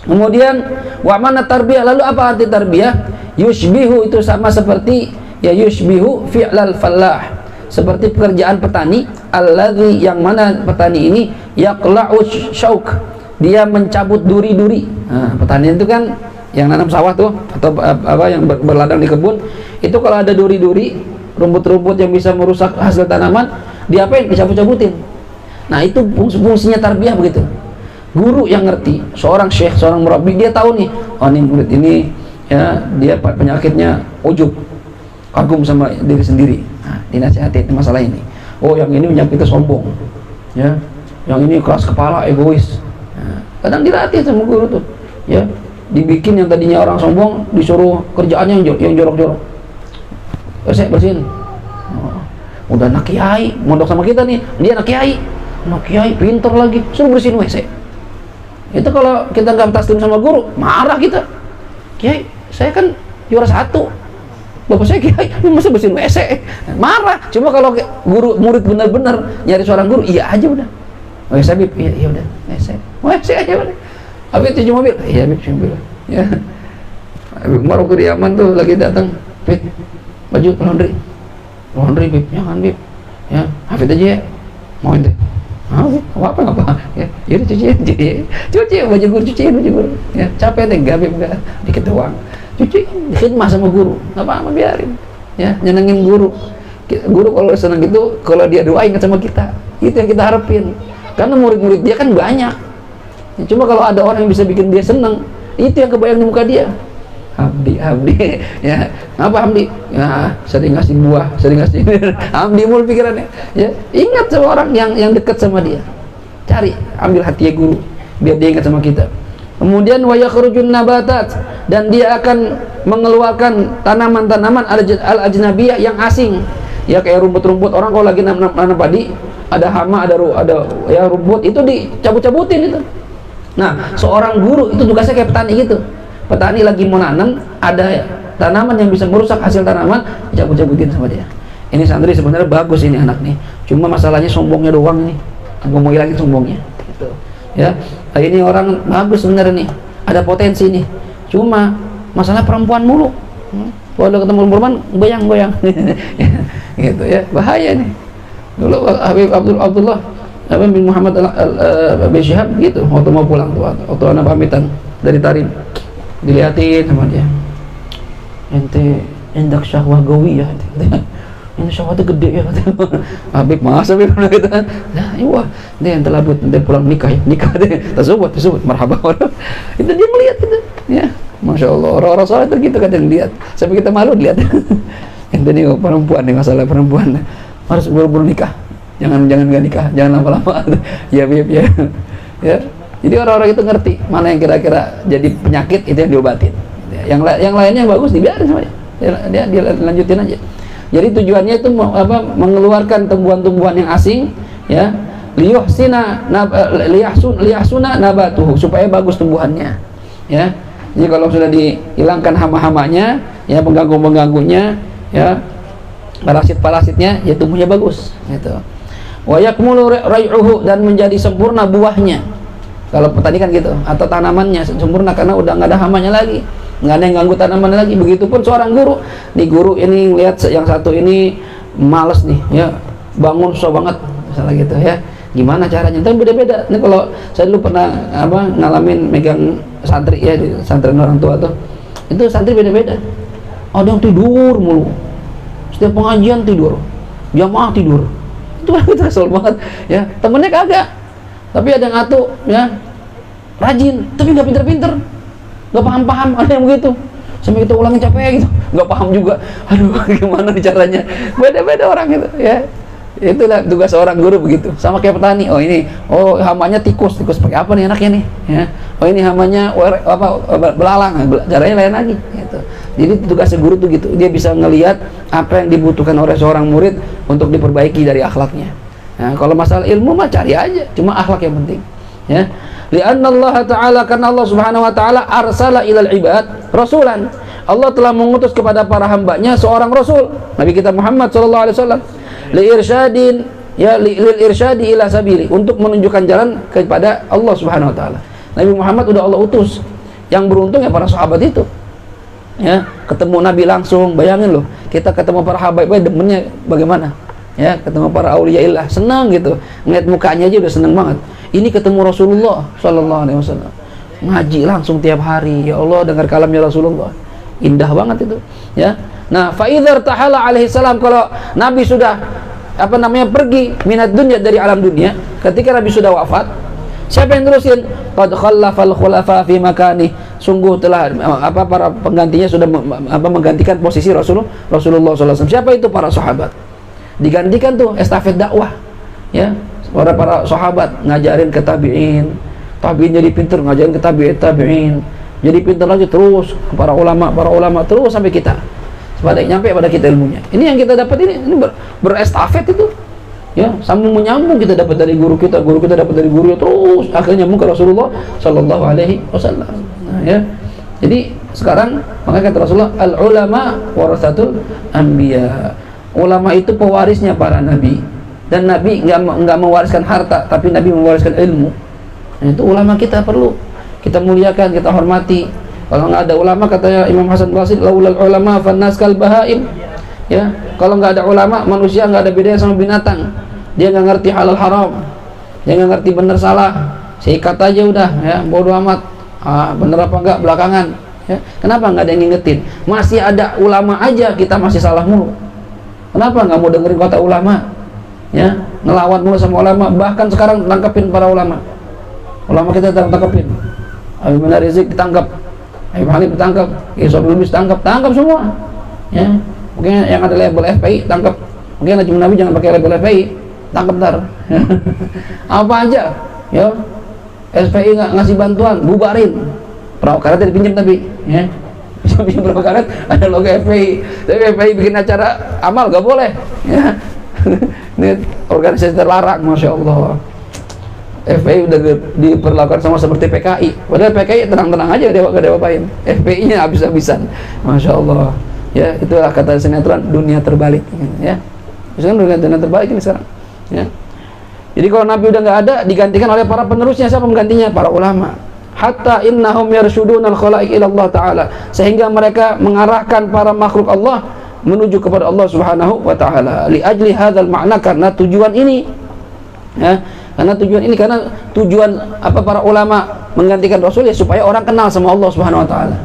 Kemudian wa mana tarbiyah, lalu apa arti tarbiyah? Yushbihu itu sama seperti ya yushbihu fi'lal fallah, seperti pekerjaan petani, alladzi yang mana petani ini yaqla'u syauk, dia mencabut duri-duri. Nah, petani itu kan yang nanam sawah tuh atau apa yang berladang di kebun, itu kalau ada duri-duri, rumput-rumput yang bisa merusak hasil tanaman, diapain? Dicabut-cabutin. Nah, itu fungsinya tarbiyah begitu. Guru yang ngerti, seorang syekh, seorang murabbi, dia tahu nih, oh ini murid ini ya dia penyakitnya ujub, kagum sama diri sendiri. Nah, dinasihati masalah ini. Oh, yang ini penyakitnya sombong, ya. Yang ini keras kepala, egois. Nah, kadang dilatih sama guru tuh, ya. Dibikin yang tadinya orang sombong disuruh kerjaannya yang jorok-jorok. Bersihin. Oh, udah anak kiai, mondok sama kita nih, dia anak kiai pinter lagi, suruh bersihin WC. Itu kalau kita nggak taslim sama guru, marah kita. Kiai, saya kan juara 1, bapak saya kiai, masa bersihin WC? Marah. Cuma kalau guru murid benar-benar nyari seorang guru, iya aja udah. Oke, saya Bib, iya udah, WC aja udah. Habis cuci mobil, iya Bib, cuci mobil. Ya. Umar waktu di Yaman tuh lagi datang, Bib, baju laundry Bib, jangan Bib. Ya, hafid aja ya, mau ente. Apa ya, yaudah cuci baju guru, cuciin baju guru. Ya, capek deh, enggak Bib, enggak, dikit doang. Cuci, khidmah sama guru, nggak apa-apa, biarin. Ya, nyenengin guru. Guru kalau senang gitu, kalau dia doa ingat sama kita, itu yang kita harapin. Karena murid-murid dia kan banyak. Ya, cuma kalau ada orang yang bisa bikin dia senang, itu yang kebayang di muka dia. Hamdi, ya, apa Hamdi? Ya, sering ngasih buah, sering ngasih Hamdi mul pikirannya. Ya, ingat sama orang yang dekat sama dia. Cari, ambil hati guru, biar dia ingat sama kita. Kemudian wa yakhrujun nabatat, dan dia akan mengeluarkan tanaman-tanaman al-ajnabiyah yang asing. Ya kayak rumput-rumput, orang kalau lagi nanam padi, ada hama, ada ya rumput, itu dicabut-cabutin itu. Nah, seorang guru itu tugasnya kayak petani gitu. Petani lagi mau nanam, ada tanaman yang bisa merusak hasil tanaman, dicabut-cabutin sama dia. Ini santri sebenarnya bagus ini anak nih, cuma masalahnya sombongnya doang nih. Aku mau hilangin sombongnya gitu. Ya, ini orang bagus sebenarnya nih, ada potensi nih, cuma masalah perempuan mulu. Kalau ketemu perempuan goyang-goyang gitu ya, bahaya nih. Dulu Habib Abdullah bin Muhammad bin Syihab gitu, waktu mau pulang tuh, waktu anak pamitan dari Tarim, dilihatin sama dia, ente endak syahwah gawiyah, ini syahwatnya gede ya. Habib masa Habib gitu kan, nah iya dia yang telah buat nanti pulang nikah deh, tersebut marhaba. Itu dia melihat gitu ya, masya Allah, orang-orang soleh itu gitu kadang lihat sampai kita malu lihat. Ente nih perempuan nih, masalah perempuan harus buru-buru nikah, jangan gak nikah, jangan lama-lama. Ya Bib ya. Ya, jadi orang-orang itu ngerti mana yang kira-kira jadi penyakit, itu yang diobatin. Yang lainnya yang bagus dibiarin sama dia lanjutin aja. Jadi tujuannya itu mengeluarkan tumbuhan-tumbuhan yang asing, ya, liyahsuna nabatuhu, supaya bagus tumbuhannya, ya. Jadi kalau sudah dihilangkan hama-hamanya, ya, pengganggu-pengganggunya, ya, parasit-parasitnya, ya tumbuhnya bagus, gitu. Wa yakmulu rai'uhu, dan menjadi sempurna buahnya. Kalau petani kan gitu, atau tanamannya sempurna karena udah nggak ada hamanya lagi, nggak ada yang ganggu tanaman lagi. Begitupun seorang guru, nih guru ini lihat yang satu ini males nih, ya, bangun susah banget, misalnya gitu ya. Gimana caranya? Tapi beda-beda. Ini kalau saya dulu pernah ngalamin megang santri ya, di santri orang tua tuh, itu santri beda-beda. Ada yang tidur mulu, setiap pengajian tidur, jamaah tidur. Itu kan kita kesel banget, ya. Temennya kagak. Tapi ada yang atuh, ya, rajin, tapi nggak pinter-pinter, nggak paham-paham, ada yang begitu. Sampai kita ulangin capek gitu, nggak paham juga. Aduh, gimana nih caranya? Beda-beda orang itu, ya. Itulah tugas seorang guru begitu. Sama kayak petani. Oh ini, oh hamanya tikus pakai apa nih anaknya nih? Ya. Oh ini hamanya belalang, caranya lain lagi. Gitu. Jadi tugasnya guru tuh gitu. Dia bisa ngelihat apa yang dibutuhkan oleh seorang murid untuk diperbaiki dari akhlaknya. Nah, kalau masalah ilmu mah cari aja, cuma akhlak yang penting. Ya. Li'anna Allah Ta'ala, karena Allah Subhanahu wa taala arsala ilal ibad rasulan. Allah telah mengutus kepada para hambanya seorang rasul, Nabi kita Muhammad sallallahu alaihi wasallam. Liirsyadin ya lil irsyadi ila sabili, untuk menunjukkan jalan kepada Allah Subhanahu wa taala. Nabi Muhammad udah Allah utus. Yang beruntung ya para sahabat itu. Ya, ketemu Nabi langsung. Bayangin loh, kita ketemu para habaib, demennya bagaimana? Ya, ketemu para auliyaillah, senang gitu. Ngeliat mukanya aja udah senang banget. Ini ketemu Rasulullah sallallahu alaihi wasallam. Ngaji langsung tiap hari. Ya Allah, dengar kalamnya Rasulullah. Indah banget itu, ya. Nah, fa'idhar tahala alaihi salam, kalau Nabi sudah pergi minat dunia, dari alam dunia, ketika Nabi sudah wafat, siapa yang terusin? Qad khallafal khulafa fi makani, sungguh telah para penggantinya sudah menggantikan posisi Rasulullah sallallahu alaihi wasallam. Siapa itu? Para sahabat. Digantikan tuh estafet dakwah, ya. Para sahabat ngajarin ke tabi'in, tabi'in jadi pintar ngajarin ke tabi'in, jadi pintar lagi terus ke para ulama terus sampai kita. Nyampe pada kita ilmunya. Ini yang kita dapat ini berestafet itu. Ya, sambung menyambung, kita dapat dari guru kita dapat dari guru, terus akhirnya nyambung ke Rasulullah sallallahu alaihi wasallam. Nah, ya. Jadi sekarang makanya kata Rasulullah, al ulama warasatul anbiya. Ulama itu pewarisnya para nabi. Dan Nabi enggak mewariskan harta, tapi Nabi mewariskan ilmu. Nah, itu ulama kita perlu kita muliakan, kita hormati. Kalau nggak ada ulama, kata Imam Hasan Basri, laulal ulama fannas kal bahaim. Ya, kalau nggak ada ulama, manusia nggak ada bedanya sama binatang. Dia nggak ngerti halal haram, dia nggak ngerti benar salah. Sikat aja udah, ya, bodoh amat. Bener apa enggak belakangan. Ya, kenapa nggak ada yang ngingetin? Masih ada ulama aja kita masih salah mulu. Kenapa nggak mau dengerin kata ulama? Ya, ngelawan mulu sama ulama. Bahkan sekarang tangkapin para ulama. Ulama kita tangkapin. Habib Munar Rizik ditangkap, Habib Hanif ditangkap, Yusuf Lubis tangkap semua. Ya, mungkin yang ada label FPI tangkap. Mungkin Najib Nabi jangan pakai label FPI, tangkap ntar. Apa aja, ya. SPI nggak ngasih bantuan, bubarin. Perahu karet dipinjam tapi, ya. Pinjam perahu karet ada logo FPI. Tapi FPI bikin acara amal nggak boleh. Ya. Ini organisasi terlarang, masya Allah. FPI udah diperlakukan sama seperti PKI. Padahal PKI tenang-tenang aja dia gak diapa-apain. FPI-nya habis-habisan. Masya Allah. Ya, itulah kata sinetron, dunia terbalik. Ya, misalkan dunia terbalik ini sekarang. Ya. Jadi kalau Nabi udah nggak ada, digantikan oleh para penerusnya. Siapa penggantinya? Para ulama. Hatta innahum yarshudunal khalaiq ila Allah Ta'ala, sehingga mereka mengarahkan para makhluk Allah menuju kepada Allah Subhanahu wa taala. Li ajli hadzal makna, karena tujuan ini. Ya, karena tujuan para ulama menggantikan Rasul, ya supaya orang kenal sama Allah Subhanahu wa taala.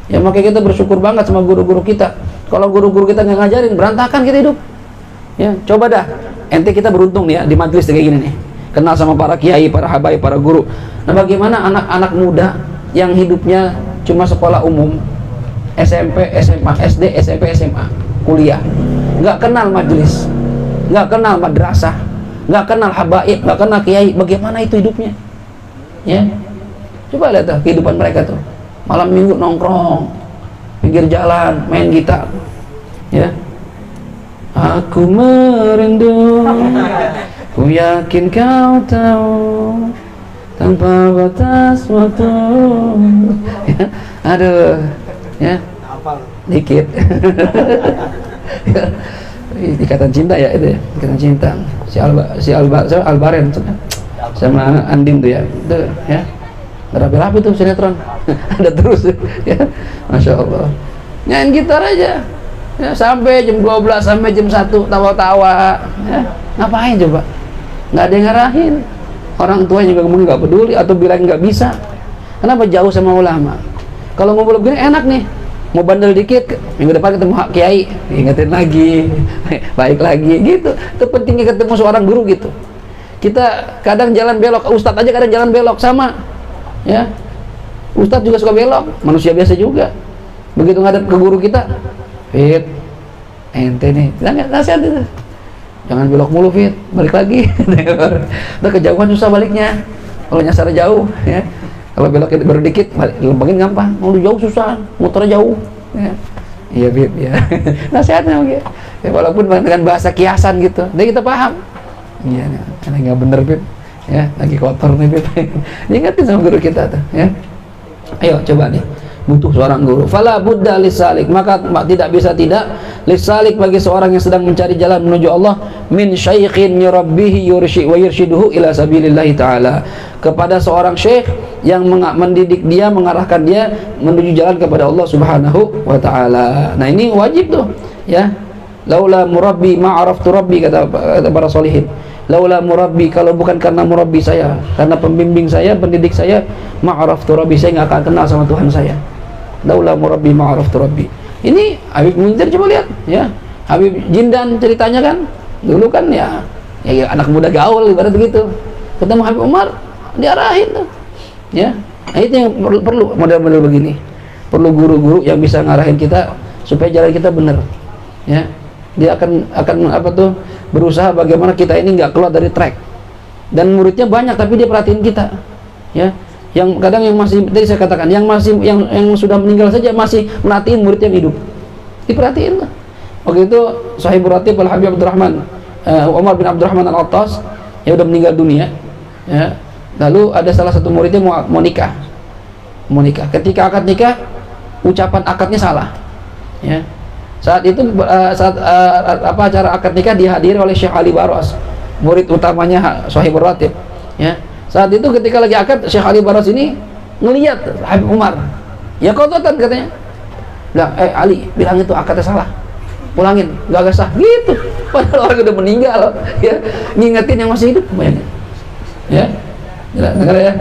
Ya, makanya kita bersyukur banget sama guru-guru kita. Kalau guru-guru kita nggak ngajarin, berantakan kita hidup. Ya, coba dah. Ente kita beruntung nih ya di majelis kayak gini nih. Kenal sama para kiai, para habaib, para guru. Nah, bagaimana anak-anak muda yang hidupnya cuma sekolah umum, SMP, SMA, SD, SMP, SMA, kuliah, nggak kenal majelis, nggak kenal madrasah, nggak kenal habaib, nggak kenal kiai, bagaimana itu hidupnya? Ya, coba lihat tuh kehidupan mereka tuh. Malam minggu nongkrong, pinggir jalan, main gitar. Ya, aku merindu, ku yakin kau tahu, tanpa batas waktu. Ya, aduh, ya, dikit. Ikatan cinta ya itu ya, ikatan cinta. Si Albaren sama Andin tuh ya, itu ya. Rapi-rapi tuh sinetron. Ada terus ya. Masya Allah. Nyanyi gitar aja. Ya, sampai jam 12, sampai jam 1 tawa-tawa. Ya, ngapain coba? Nggak ada yang ngarahin. Orang tua juga mungkin nggak peduli atau bilang nggak bisa. Kenapa jauh sama ulama? Kalau ngobrol begini enak nih. Mau bandel dikit, minggu depan ketemu hak kiai, ingetin lagi, baik lagi, gitu. Itu pentingnya ketemu seorang guru gitu. Kita kadang jalan belok, ustadz aja kadang jalan belok, sama. Ya, ustadz juga suka belok, manusia biasa juga. Begitu ngadep ke guru kita, ente nih, nasihat itu. Jangan belok mulu, Fit. Balik lagi. Udah kejauhan susah baliknya. Kalau nyasar jauh, ya. Kalau belok baru dikit, lembangin gampang. Mau jauh susah, muter jauh. Ya. Iya, Fit, ya. Nasihatnya gitu. Ya, walaupun dengan bahasa kiasan gitu. Jadi kita paham. Iya, karena nggak bener, Fit. Ya, lagi kotor nih, Fit. Ingatin sama guru kita tuh, ya. Ayo coba nih. Butuh seorang guru. Fala budda lisalik, maka tidak bisa tidak lisalik bagi seorang yang sedang mencari jalan menuju Allah min syaikhin yurabbihi wa yurshiduhu ila sabilillah taala, kepada seorang syekh yang mendidik dia, mengarahkan dia menuju jalan kepada Allah Subhanahu wa taala. Nah, ini wajib tuh, ya. Laula murabbi ma araftu rabbi, kata para sholihin. Laula murabbi, kalau bukan karena murabbi saya, karena pembimbing saya, pendidik saya, ma araftu rabbi, saya nggak akan kenal sama Tuhan saya. Laula murabbi ma araftu rabbi. Ini Habib Munzir, coba lihat, ya. Habib Jindan ceritanya kan, dulu kan ya anak muda gaul ibarat begitu. Ketemu Habib Umar, diarahin tuh. Ya. Nah, itu yang perlu model-model begini. Perlu guru-guru yang bisa ngarahin kita supaya jalan kita benar. Ya. Dia akan apa tuh, berusaha bagaimana kita ini nggak keluar dari track. Dan muridnya banyak tapi dia perhatiin kita. Ya. Yang kadang yang masih, tadi saya katakan, yang sudah meninggal saja masih merhatiin murid yang hidup, diperhatiin lah. Waktu itu Sahibul Ratib Al-Habib Abdurrahman Umar bin Abdurrahman Al-Attas yang udah meninggal dunia, ya. Lalu ada salah satu muridnya mau nikah. Ketika akad nikah, ucapan akadnya salah, ya. Saat itu acara akad nikah dihadiri oleh Syekh Ali Baros, murid utamanya Sahibul Ratib, ya. Saat itu ketika lagi akad, Syekh Ali Baros ini ngelihat Habib Umar, ya kototan katanya. Bilang, Ali, bilang itu akadnya salah, pulangin, gak sah gitu. Padahal orang udah meninggal, ya. Ngingetin yang masih hidup, bayangin, ya. Dengar ya.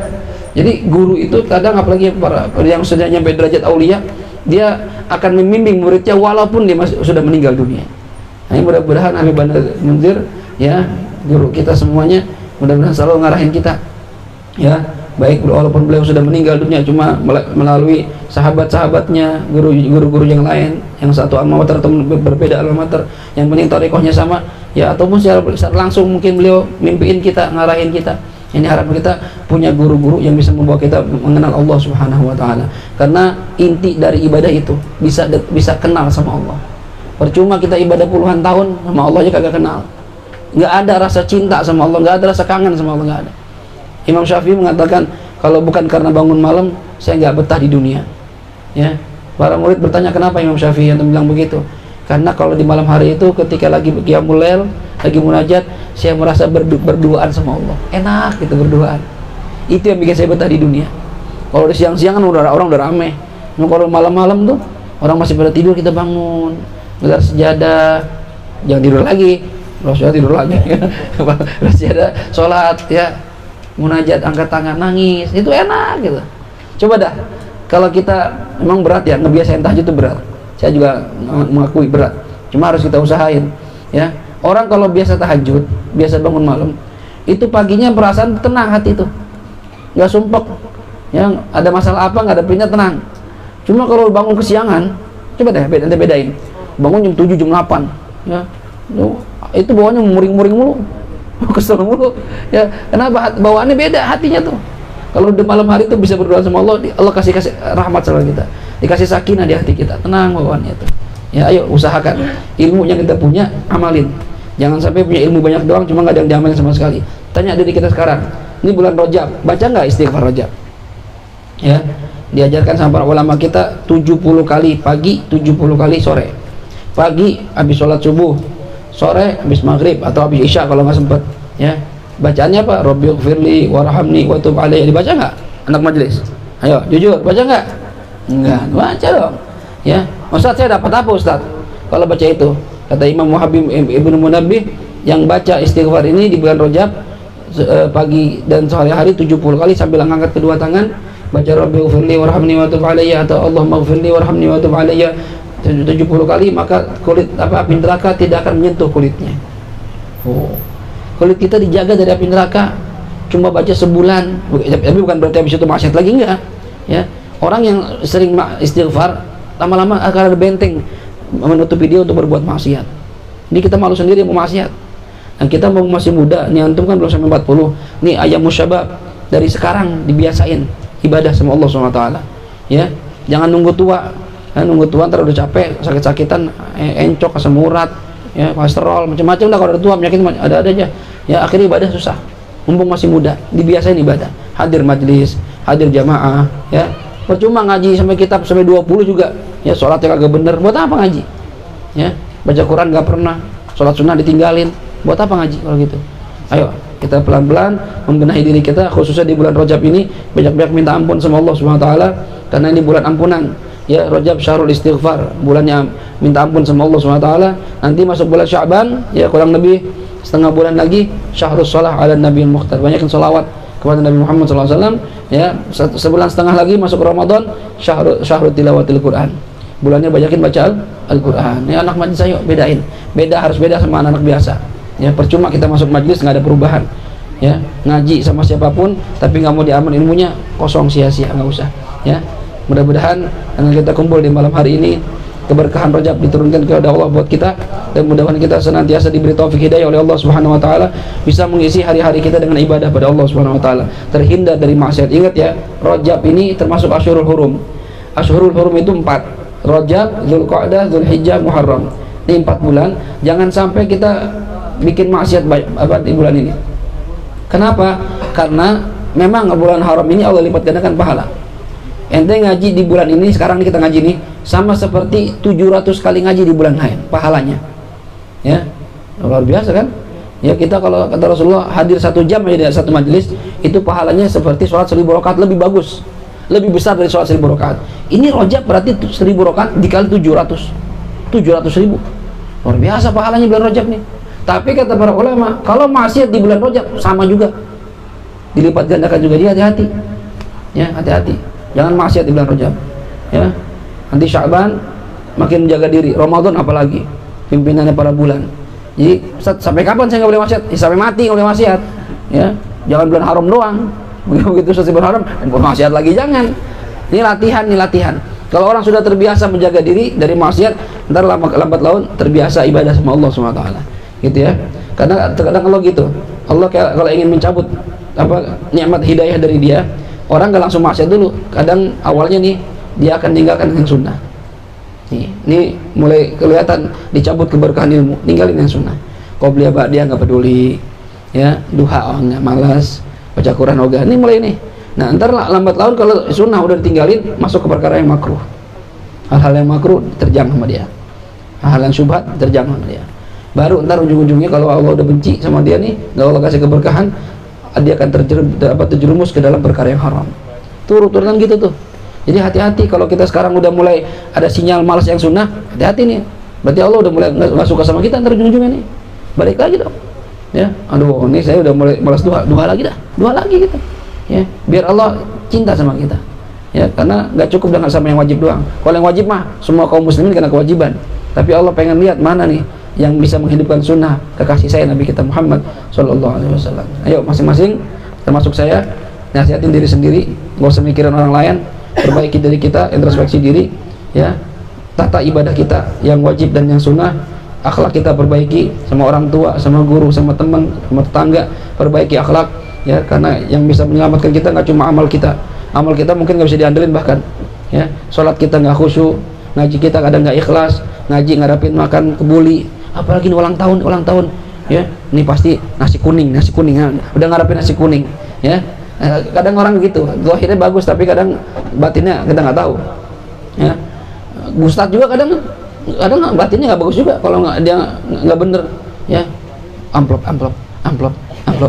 Jadi guru itu kadang, apalagi para yang sudah nyampe derajat aulia, dia akan membimbing muridnya walaupun dia sudah meninggal dunia. Nah, mudah-mudahan Habib Munzir, ya, guru kita semuanya, mudah-mudahan selalu ngarahin kita, ya, baik walaupun beliau sudah meninggal dunia, cuma melalui sahabat-sahabatnya, guru-guru yang lain, yang satu alma mater atau berbeda alma mater, yang penting tarekohnya sama, ya, ataupun secara langsung mungkin beliau mimpiin kita, ngarahin kita. Ini harapan kita punya guru-guru yang bisa membawa kita mengenal Allah Subhanahu wa taala. Karena inti dari ibadah itu bisa kenal sama Allah. Percuma kita ibadah puluhan tahun sama Allah aja kagak kenal. Nggak ada rasa cinta sama Allah, nggak ada rasa kangen sama Allah, nggak ada. Imam Syafi'i mengatakan, kalau bukan karena bangun malam, saya nggak betah di dunia. Ya, para murid bertanya, kenapa Imam Syafi'i yang bilang begitu? Karena kalau di malam hari itu ketika lagi qiyamul lail, lagi munajat, saya merasa berduaan sama Allah. Enak gitu berduaan. Itu yang bikin saya betah di dunia. Kalau di siang-siang kan orang udah rame. Nah, kalau malam-malam tuh orang masih pada tidur, kita bangun, gelar sejadah, jangan tidur lagi. Kalau sudah tidur lagi, sejadah, sholat, ya, munajat, angkat tangan, nangis, itu enak gitu. Coba dah, kalau kita memang berat ya, ngebiasain tahajud itu berat. Saya juga mengakui berat, cuma harus kita usahain, ya. Orang kalau biasa tahajud, biasa bangun malam, itu paginya perasaan tenang hati itu, nggak sumpek, ya. Ada masalah apa, nggak ada pindah, tenang. Cuma kalau bangun kesiangan, coba deh bedain, bangun jam 7, jam 8, ya, itu bawaannya muring-muring mulu, kesel mulu, ya. Kenapa? Bawaannya beda hatinya tuh. Kalau di malam hari itu bisa berdoa sama Allah, Allah kasih rahmat sama kita, dikasih sakinah di hati kita, tenang bawaannya itu. Ya, ayo usahakan ilmu yang kita punya, amalin. Jangan sampai punya ilmu banyak doang, cuma nggak ada yang diamalin sama sekali. Tanya diri kita sekarang, ini bulan Rajab, baca nggak istighfar Rajab? Ya, diajarkan sama para ulama kita 70 kali pagi, 70 kali sore. Pagi habis sholat subuh, sore habis maghrib atau habis isya kalau nggak sempet, ya. Bacaannya apa? Rabbighfirli warhamni wa tub alayya. Dibaca nggak anak majelis? Ayo jujur, baca nggak? Enggak, baca dong, ya. Ustaz, saya dapat apa Ustaz kalau baca itu? Kata Imam Muhammad Ibnu Munabbih, yang baca istighfar ini di bulan Rajab pagi dan sore hari 70 kali sambil angkat kedua tangan, baca Rabbighfirli warhamni wa tub alayya atau Allahummaghfirli warhamni wa tub alayya 70 kali, maka kulit api neraka tidak akan menyentuh kulitnya. Kulit kita dijaga dari api neraka. Cuma baca sebulan, tapi bukan berarti habis itu maksiat lagi, enggak, ya. Orang yang sering istighfar lama-lama akan ada benteng menutupi dia untuk berbuat maksiat. Ini kita malu sendiri mau maksiat. Nah, kita mau masih muda, nih antum kan belum sampai 40. Nih ayam musyabab, dari sekarang dibiasain ibadah sama Allah SWT. Ya, jangan nunggu tua. Nunggu tua ntar udah capek, sakit-sakitan, encok, asam urat, ya, kolesterol, macam-macam lah. Kalau udah tua penyakit ada aja. Ya, akhirnya ibadah susah. Mumpung masih muda, dibiasain ibadah. Hadir majelis, hadir jamaah, ya. Percuma ngaji sampai kitab sampai 20 juga. Ya, sholatnya kagak bener. Buat apa ngaji? Ya, baca Quran nggak pernah, sholat sunnah ditinggalin. Buat apa ngaji kalau gitu? Ayo kita pelan-pelan membenahi diri kita, khususnya di bulan Rajab ini. Banyak-banyak minta ampun sama Allah SWT, karena ini bulan ampunan. Ya, Rajab syahrul istighfar, bulannya minta ampun sama Allah SWT. Nanti masuk bulan Sya'ban, ya kurang lebih setengah bulan lagi, syahrul shalah ala nabiyil mukhtar, banyakin sholawat kepada Nabi Muhammad SAW. Ya, sebulan setengah lagi masuk Ramadan, syahrul tilawatil Quran, bulannya banyakin baca Al-Quran. Ya, anak majlis ayo bedain, harus beda sama anak-anak biasa. Ya, percuma kita masuk majlis nggak ada perubahan. Ya, ngaji sama siapapun tapi nggak mau diamal ilmunya, kosong, sia-sia, nggak usah. Ya, mudah-mudahan dengan kita kumpul di malam hari ini, keberkahan Rajab diturunkan kepada Allah buat kita, dan mudah-mudahan kita senantiasa diberi taufik hidayah oleh Allah Subhanahu wa taala, bisa mengisi hari-hari kita dengan ibadah pada Allah Subhanahu wa taala, terhindar dari maksiat. Ingat ya, Rajab ini termasuk Asyhurul Hurum. Asyhurul Hurum itu 4. Rajab, Dzulqa'dah, Dzulhijjah, Muharram. Ini 4 bulan. Jangan sampai kita bikin maksiat di bulan ini. Kenapa? Karena memang bulan haram ini Allah lipat gandakan pahala. Ente ngaji di bulan ini, sekarang kita ngaji nih, sama seperti 700 kali ngaji di bulan lain pahalanya. Ya, luar biasa kan? Ya, kita kalau kata Rasulullah hadir 1 jam aja di satu majelis, itu pahalanya seperti sholat 1000 rakaat, lebih bagus, lebih besar dari sholat 1000 rakaat. Ini Rajab berarti 1000 rakaat dikali 700.000. Luar biasa pahalanya bulan Rajab nih. Tapi kata para ulama, kalau maksiat di bulan Rajab sama juga, dilipat gandakan juga. Dia hati-hati. Ya, hati-hati. Jangan maksiat di bulan Rajab. Ya. Nanti Sya'ban makin menjaga diri, Ramadan apalagi. Pimpinannya para bulan. Jadi, Ustaz, sampai kapan saya nggak boleh maksiat? Ya, sampai mati nggak boleh maksiat. Ya. Jangan bulan haram doang. Begitu selesai bulan haram, maksiat lagi jangan. Ini latihan. Kalau orang sudah terbiasa menjaga diri dari maksiat, ntar lambat laun terbiasa ibadah sama Allah SWT. Gitu ya. Kadang kalau gitu, Allah kalau ingin mencabut nikmat hidayah dari dia, orang nggak langsung maksiat dulu. Kadang awalnya nih dia akan tinggalkan yang sunnah. Ini mulai kelihatan dicabut keberkahan ilmu, tinggalin yang sunnah. Qobliyah ba'diyah nggak peduli, ya, duha nggak malas, baca Quran ogah. Ini mulai nih. Nah, ntar lambat laun kalau sunnah udah ditinggalin, masuk ke perkara yang makruh. Hal-hal yang makruh diterjang sama dia. Hal-hal yang syubhat diterjang sama dia. Baru ntar ujung-ujungnya kalau Allah udah benci sama dia nih, nggak Allah kasih keberkahan, dia akan terjerumus ke dalam perkara yang haram. Turutan gitu tuh. Jadi hati-hati kalau kita sekarang udah mulai ada sinyal malas yang sunnah, hati-hati nih. Berarti Allah udah mulai nggak suka sama kita, ntar ujung-ujungnya nih balik lagi dong. Ya, aduh, ini saya udah mulai malas duha lagi gitu. Ya, biar Allah cinta sama kita. Ya, karena nggak cukup dengan sama yang wajib doang. Kalau yang wajib mah semua kaum muslimin kena kewajiban. Tapi Allah pengen lihat mana nih yang bisa menghidupkan sunnah kekasih saya Nabi kita Muhammad SAW. Ayo masing-masing, termasuk saya, nasihatin diri sendiri, nggak usah mikirin orang lain, perbaiki diri kita, introspeksi diri, ya, tata ibadah kita yang wajib dan yang sunnah, akhlak kita perbaiki sama orang tua, sama guru, sama teman, sama tetangga, perbaiki akhlak, ya, karena yang bisa menyelamatkan kita nggak cuma amal kita mungkin nggak bisa diandelin bahkan, ya, sholat kita nggak khusyuk, ngaji kita kadang nggak ikhlas, ngaji ngarapin makan kebuli, apalagi ini ulang tahun, ya, ini pasti nasi kuning, ya. Udah ngarapin nasi kuning, ya. Kadang orang gitu, zahirnya bagus tapi kadang batinnya kita nggak tahu, ya. Ustadz juga kadang batinnya nggak bagus juga kalau dia nggak bener, ya. Amplop,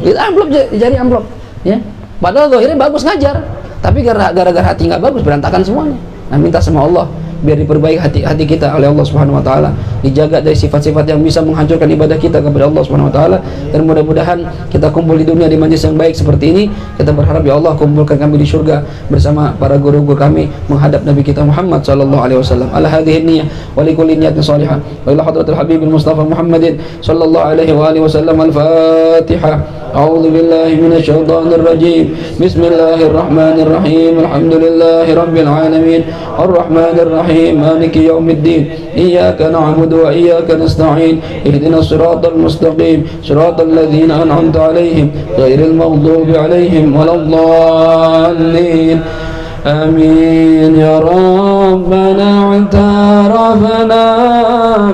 itu amplop jari amplop, ya. Padahal zahirnya bagus ngajar, tapi gara-gara hati nggak bagus berantakan semuanya. Nah, minta sama Allah biar diperbaiki hati kita oleh Allah Subhanahu wa taala, dijaga dari sifat-sifat yang bisa menghancurkan ibadah kita kepada Allah Subhanahu wa taala, dan mudah-mudahan kita kumpul di dunia di majlis yang baik seperti ini. Kita berharap ya Allah kumpulkan kami di surga bersama para guru-guru kami menghadap Nabi kita Muhammad sallallahu alaihi wasallam. Ala hadhihi niyyah wa likulli niyyatin shalihah wa ila hadratil habibil mustafa Muhammadin sallallahu alaihi wa alihi wasallam. Al-Fatihah. أعوذ بالله من الشيطان الرجيم. بسم الله الرحمن الرحيم. الحمد لله رب العالمين الرحمن الرحيم مالك يوم الدين. إياك نعبد وإياك نستعين. اهدنا الصراط المستقيم صراط الذين أنعمت عليهم غير المغضوب عليهم ولا الضالين. آمين. يا ربنا اعترفنا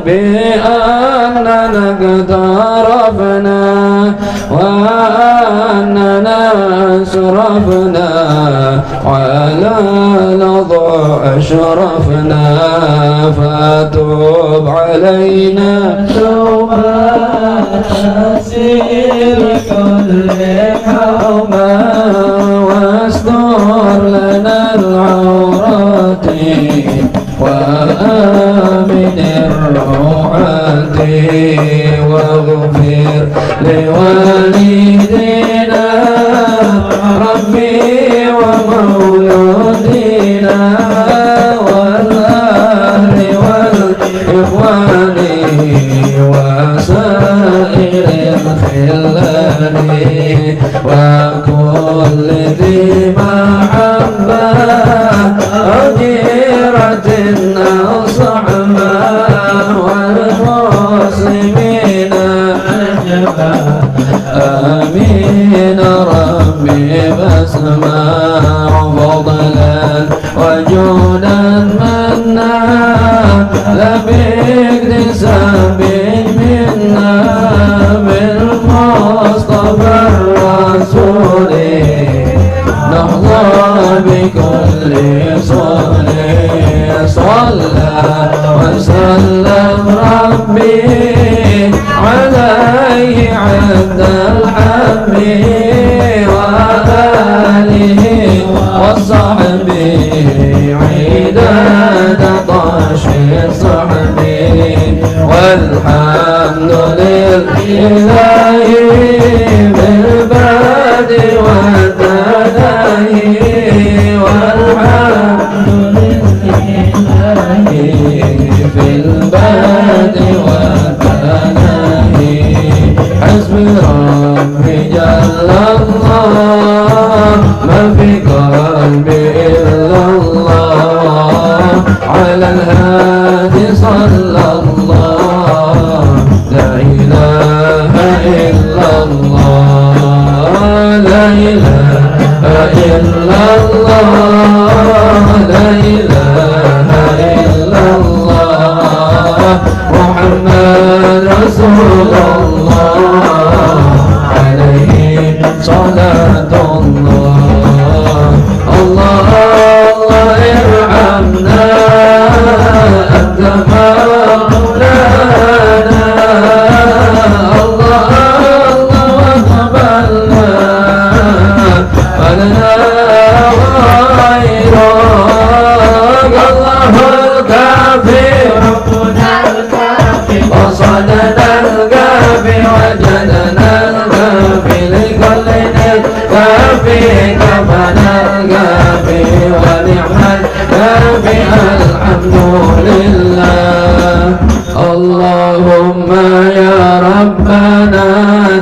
بأننا اقترفنا وأننا أسرفنا على لظى أشرفنا فتوب علينا توبة تسير كل حوما واستر لنا العورات وآمن الروعات واغفر لوالدينا ربي ومولودينا والأهل والإخوان وسائر الخلان وكل ذي محبة أجيرة أو صحبة والمسلمين أجبا. آمين ربي فاسمع فضلا وجودا منا باكتساب منا بالمصطفى الرسول نحظى بكل صلاة صلى وسلم ربي عليه عند الحمد وآله وصحبه عداد طاش صحبه والحمد لله بالبعد والتداهي والحمد لله في البعد والتداهي. حسبي ربي جل الله ما في قلبي إلا الله على الهادي صلى الله لا إله إلا الله لا إله إلا الله لا إله إلا الله محمد رسول الله عليه صلاة الله. الله الله ارحمنا أنت مولانا الله الله واقبلنا فلنا غيرك الله الكافي ربنا الكافي وصدنا الكافي وجدنا الكافي لكل الكافي كفنا الكافي ونعم الكافي الحمد لله. اللهم يا ربنا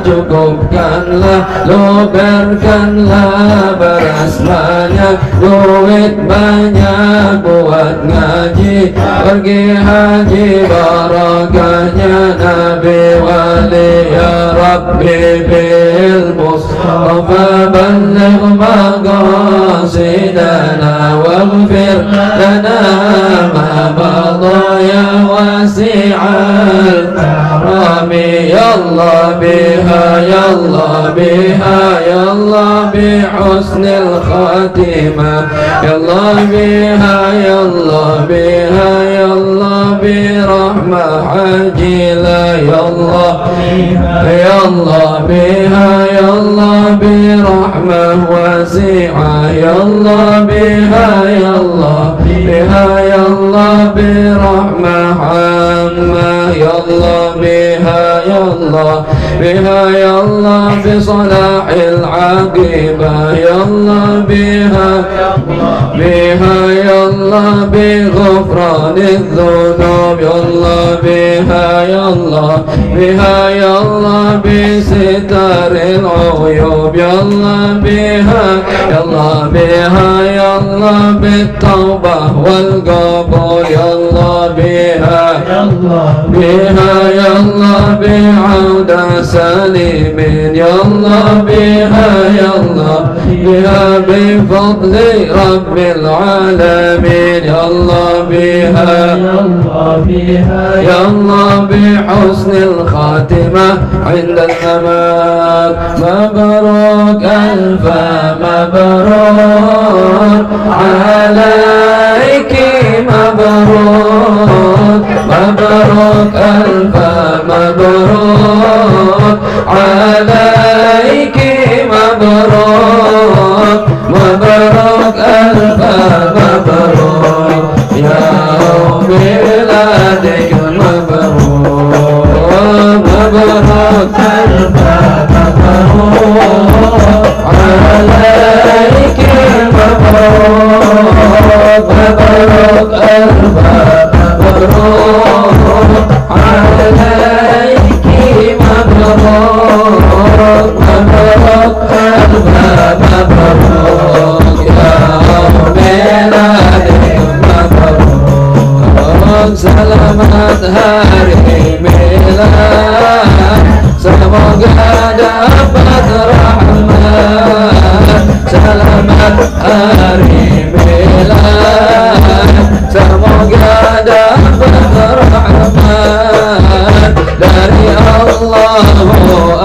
cukupkanlah, luberkanlah beras banyak, duit banyak buat ngaji, pergi haji barakahnya Nabi wali ya Rabbi bil Mustafa balligh maqasidana waghfir lana ma madha ya wasi'al karami ya Allah biha ya Allah biha ya Allah bihusnil khatimah ya Allah biha ya Allah biha ya Allah birahmah ajilah ya Allah ya Allah biha ya Allah birahmah wasi'ah ya Allah biha ya Allah biha ya Allah birahmah amma ya Allah biha ya Allah بها يا الله بصلاح العاقبة يا الله بها يا الله بغفران الذنوب يا الله بها يا الله بستر العيوب يا الله بها يا الله بالتوبة والقبول يا الله بها يا الله بعودة سالمين يا الله بها يا الله بفضل رب العالمين يا الله بها يا الله بحسن الخاتمة عند الممات مبروك ألف مبروك عليك مبروك ألف مبروك عليك مبروك ألف مبروك يا ميلادك مبروك ألف مبروك عليك مبروك ألف مبروك عليك مبروك ألف مبروك يا ميلادك مبروك selamat hari milad semoga dapat rahmat selamat hari milad semoga dapat rahmat dari Allah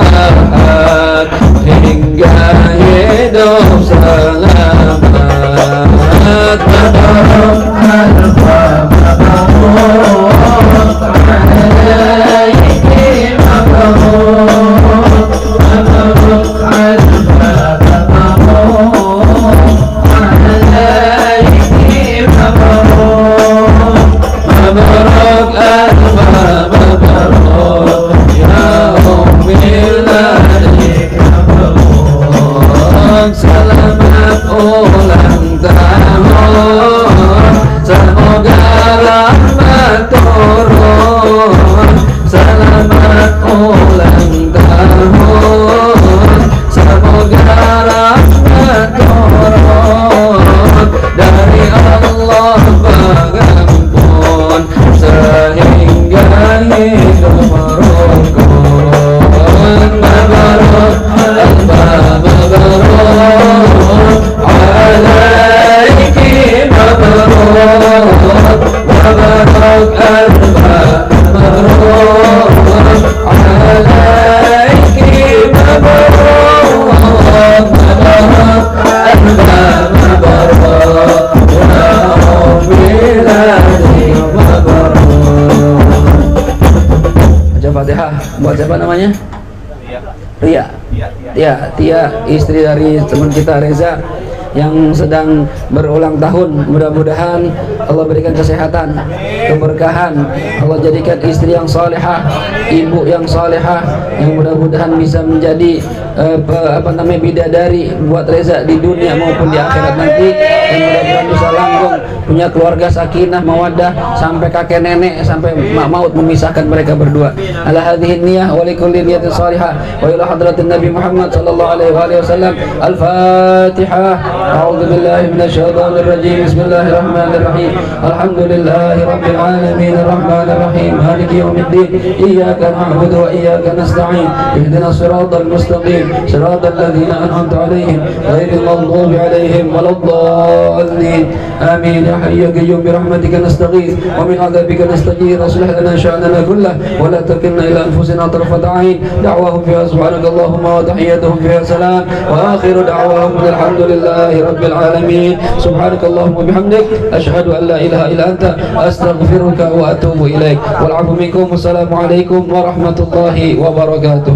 Ahad hingga hidup selamat selamat ulang tahun semoga rahmat turun selamat ulang tahun semoga rahmat turun dari Allah pengampun sehingga hidup rukun mabarok عليك مبروك مبروك ألف مبروك عليك مبروك ألف مبروك يا ميلادك مبروك. Baca Fatihah buat siapa namanya? Tia, istri dari teman kita Reza yang sedang berulang tahun. Mudah-mudahan Allah berikan kesehatan, keberkahan, Allah jadikan istri yang salihah, ibu yang salihah, yang mudah-mudahan bisa menjadi bidadari buat Reza di dunia maupun di akhirat nanti, dan mudah-mudahan bisa langgeng punya keluarga sakinah mawaddah sampai kakek nenek, sampai maut memisahkan mereka berdua. Ala hadhihi niyah wa likulli niyatin salihah wa ila hadratin Nabi Muhammad sallallahu alaihi wasallam. Al-Fatihah. A'udzu billahi minasy syaithanir rajim. Bismillahirrahmanirrahim. الحمد لله رب العالمين الرحمن الرحيم مالك يوم الدين إياك نعبد وإياك نستعين اهدنا الصراط المستقيم صراط الذين أنعمت عليهم غير المغضوب عليهم ولا الضالين آمين يا حي يا قيوم برحمتك نستغيث ومن عذابك نستجير أصلح لنا شأننا كله ولا تكلنا إلى أنفسنا طرفة عين دعواهم فيها سبحانك اللهم وتحياتهم فيها سلام وآخر دعواهم الحمد لله رب العالمين سبحانك اللهم وبحمدك أشهد أن لا إله إلا أنت أستغفرك وأتوب إليك والعفو منكم والسلام عليكم ورحمة الله وبركاته.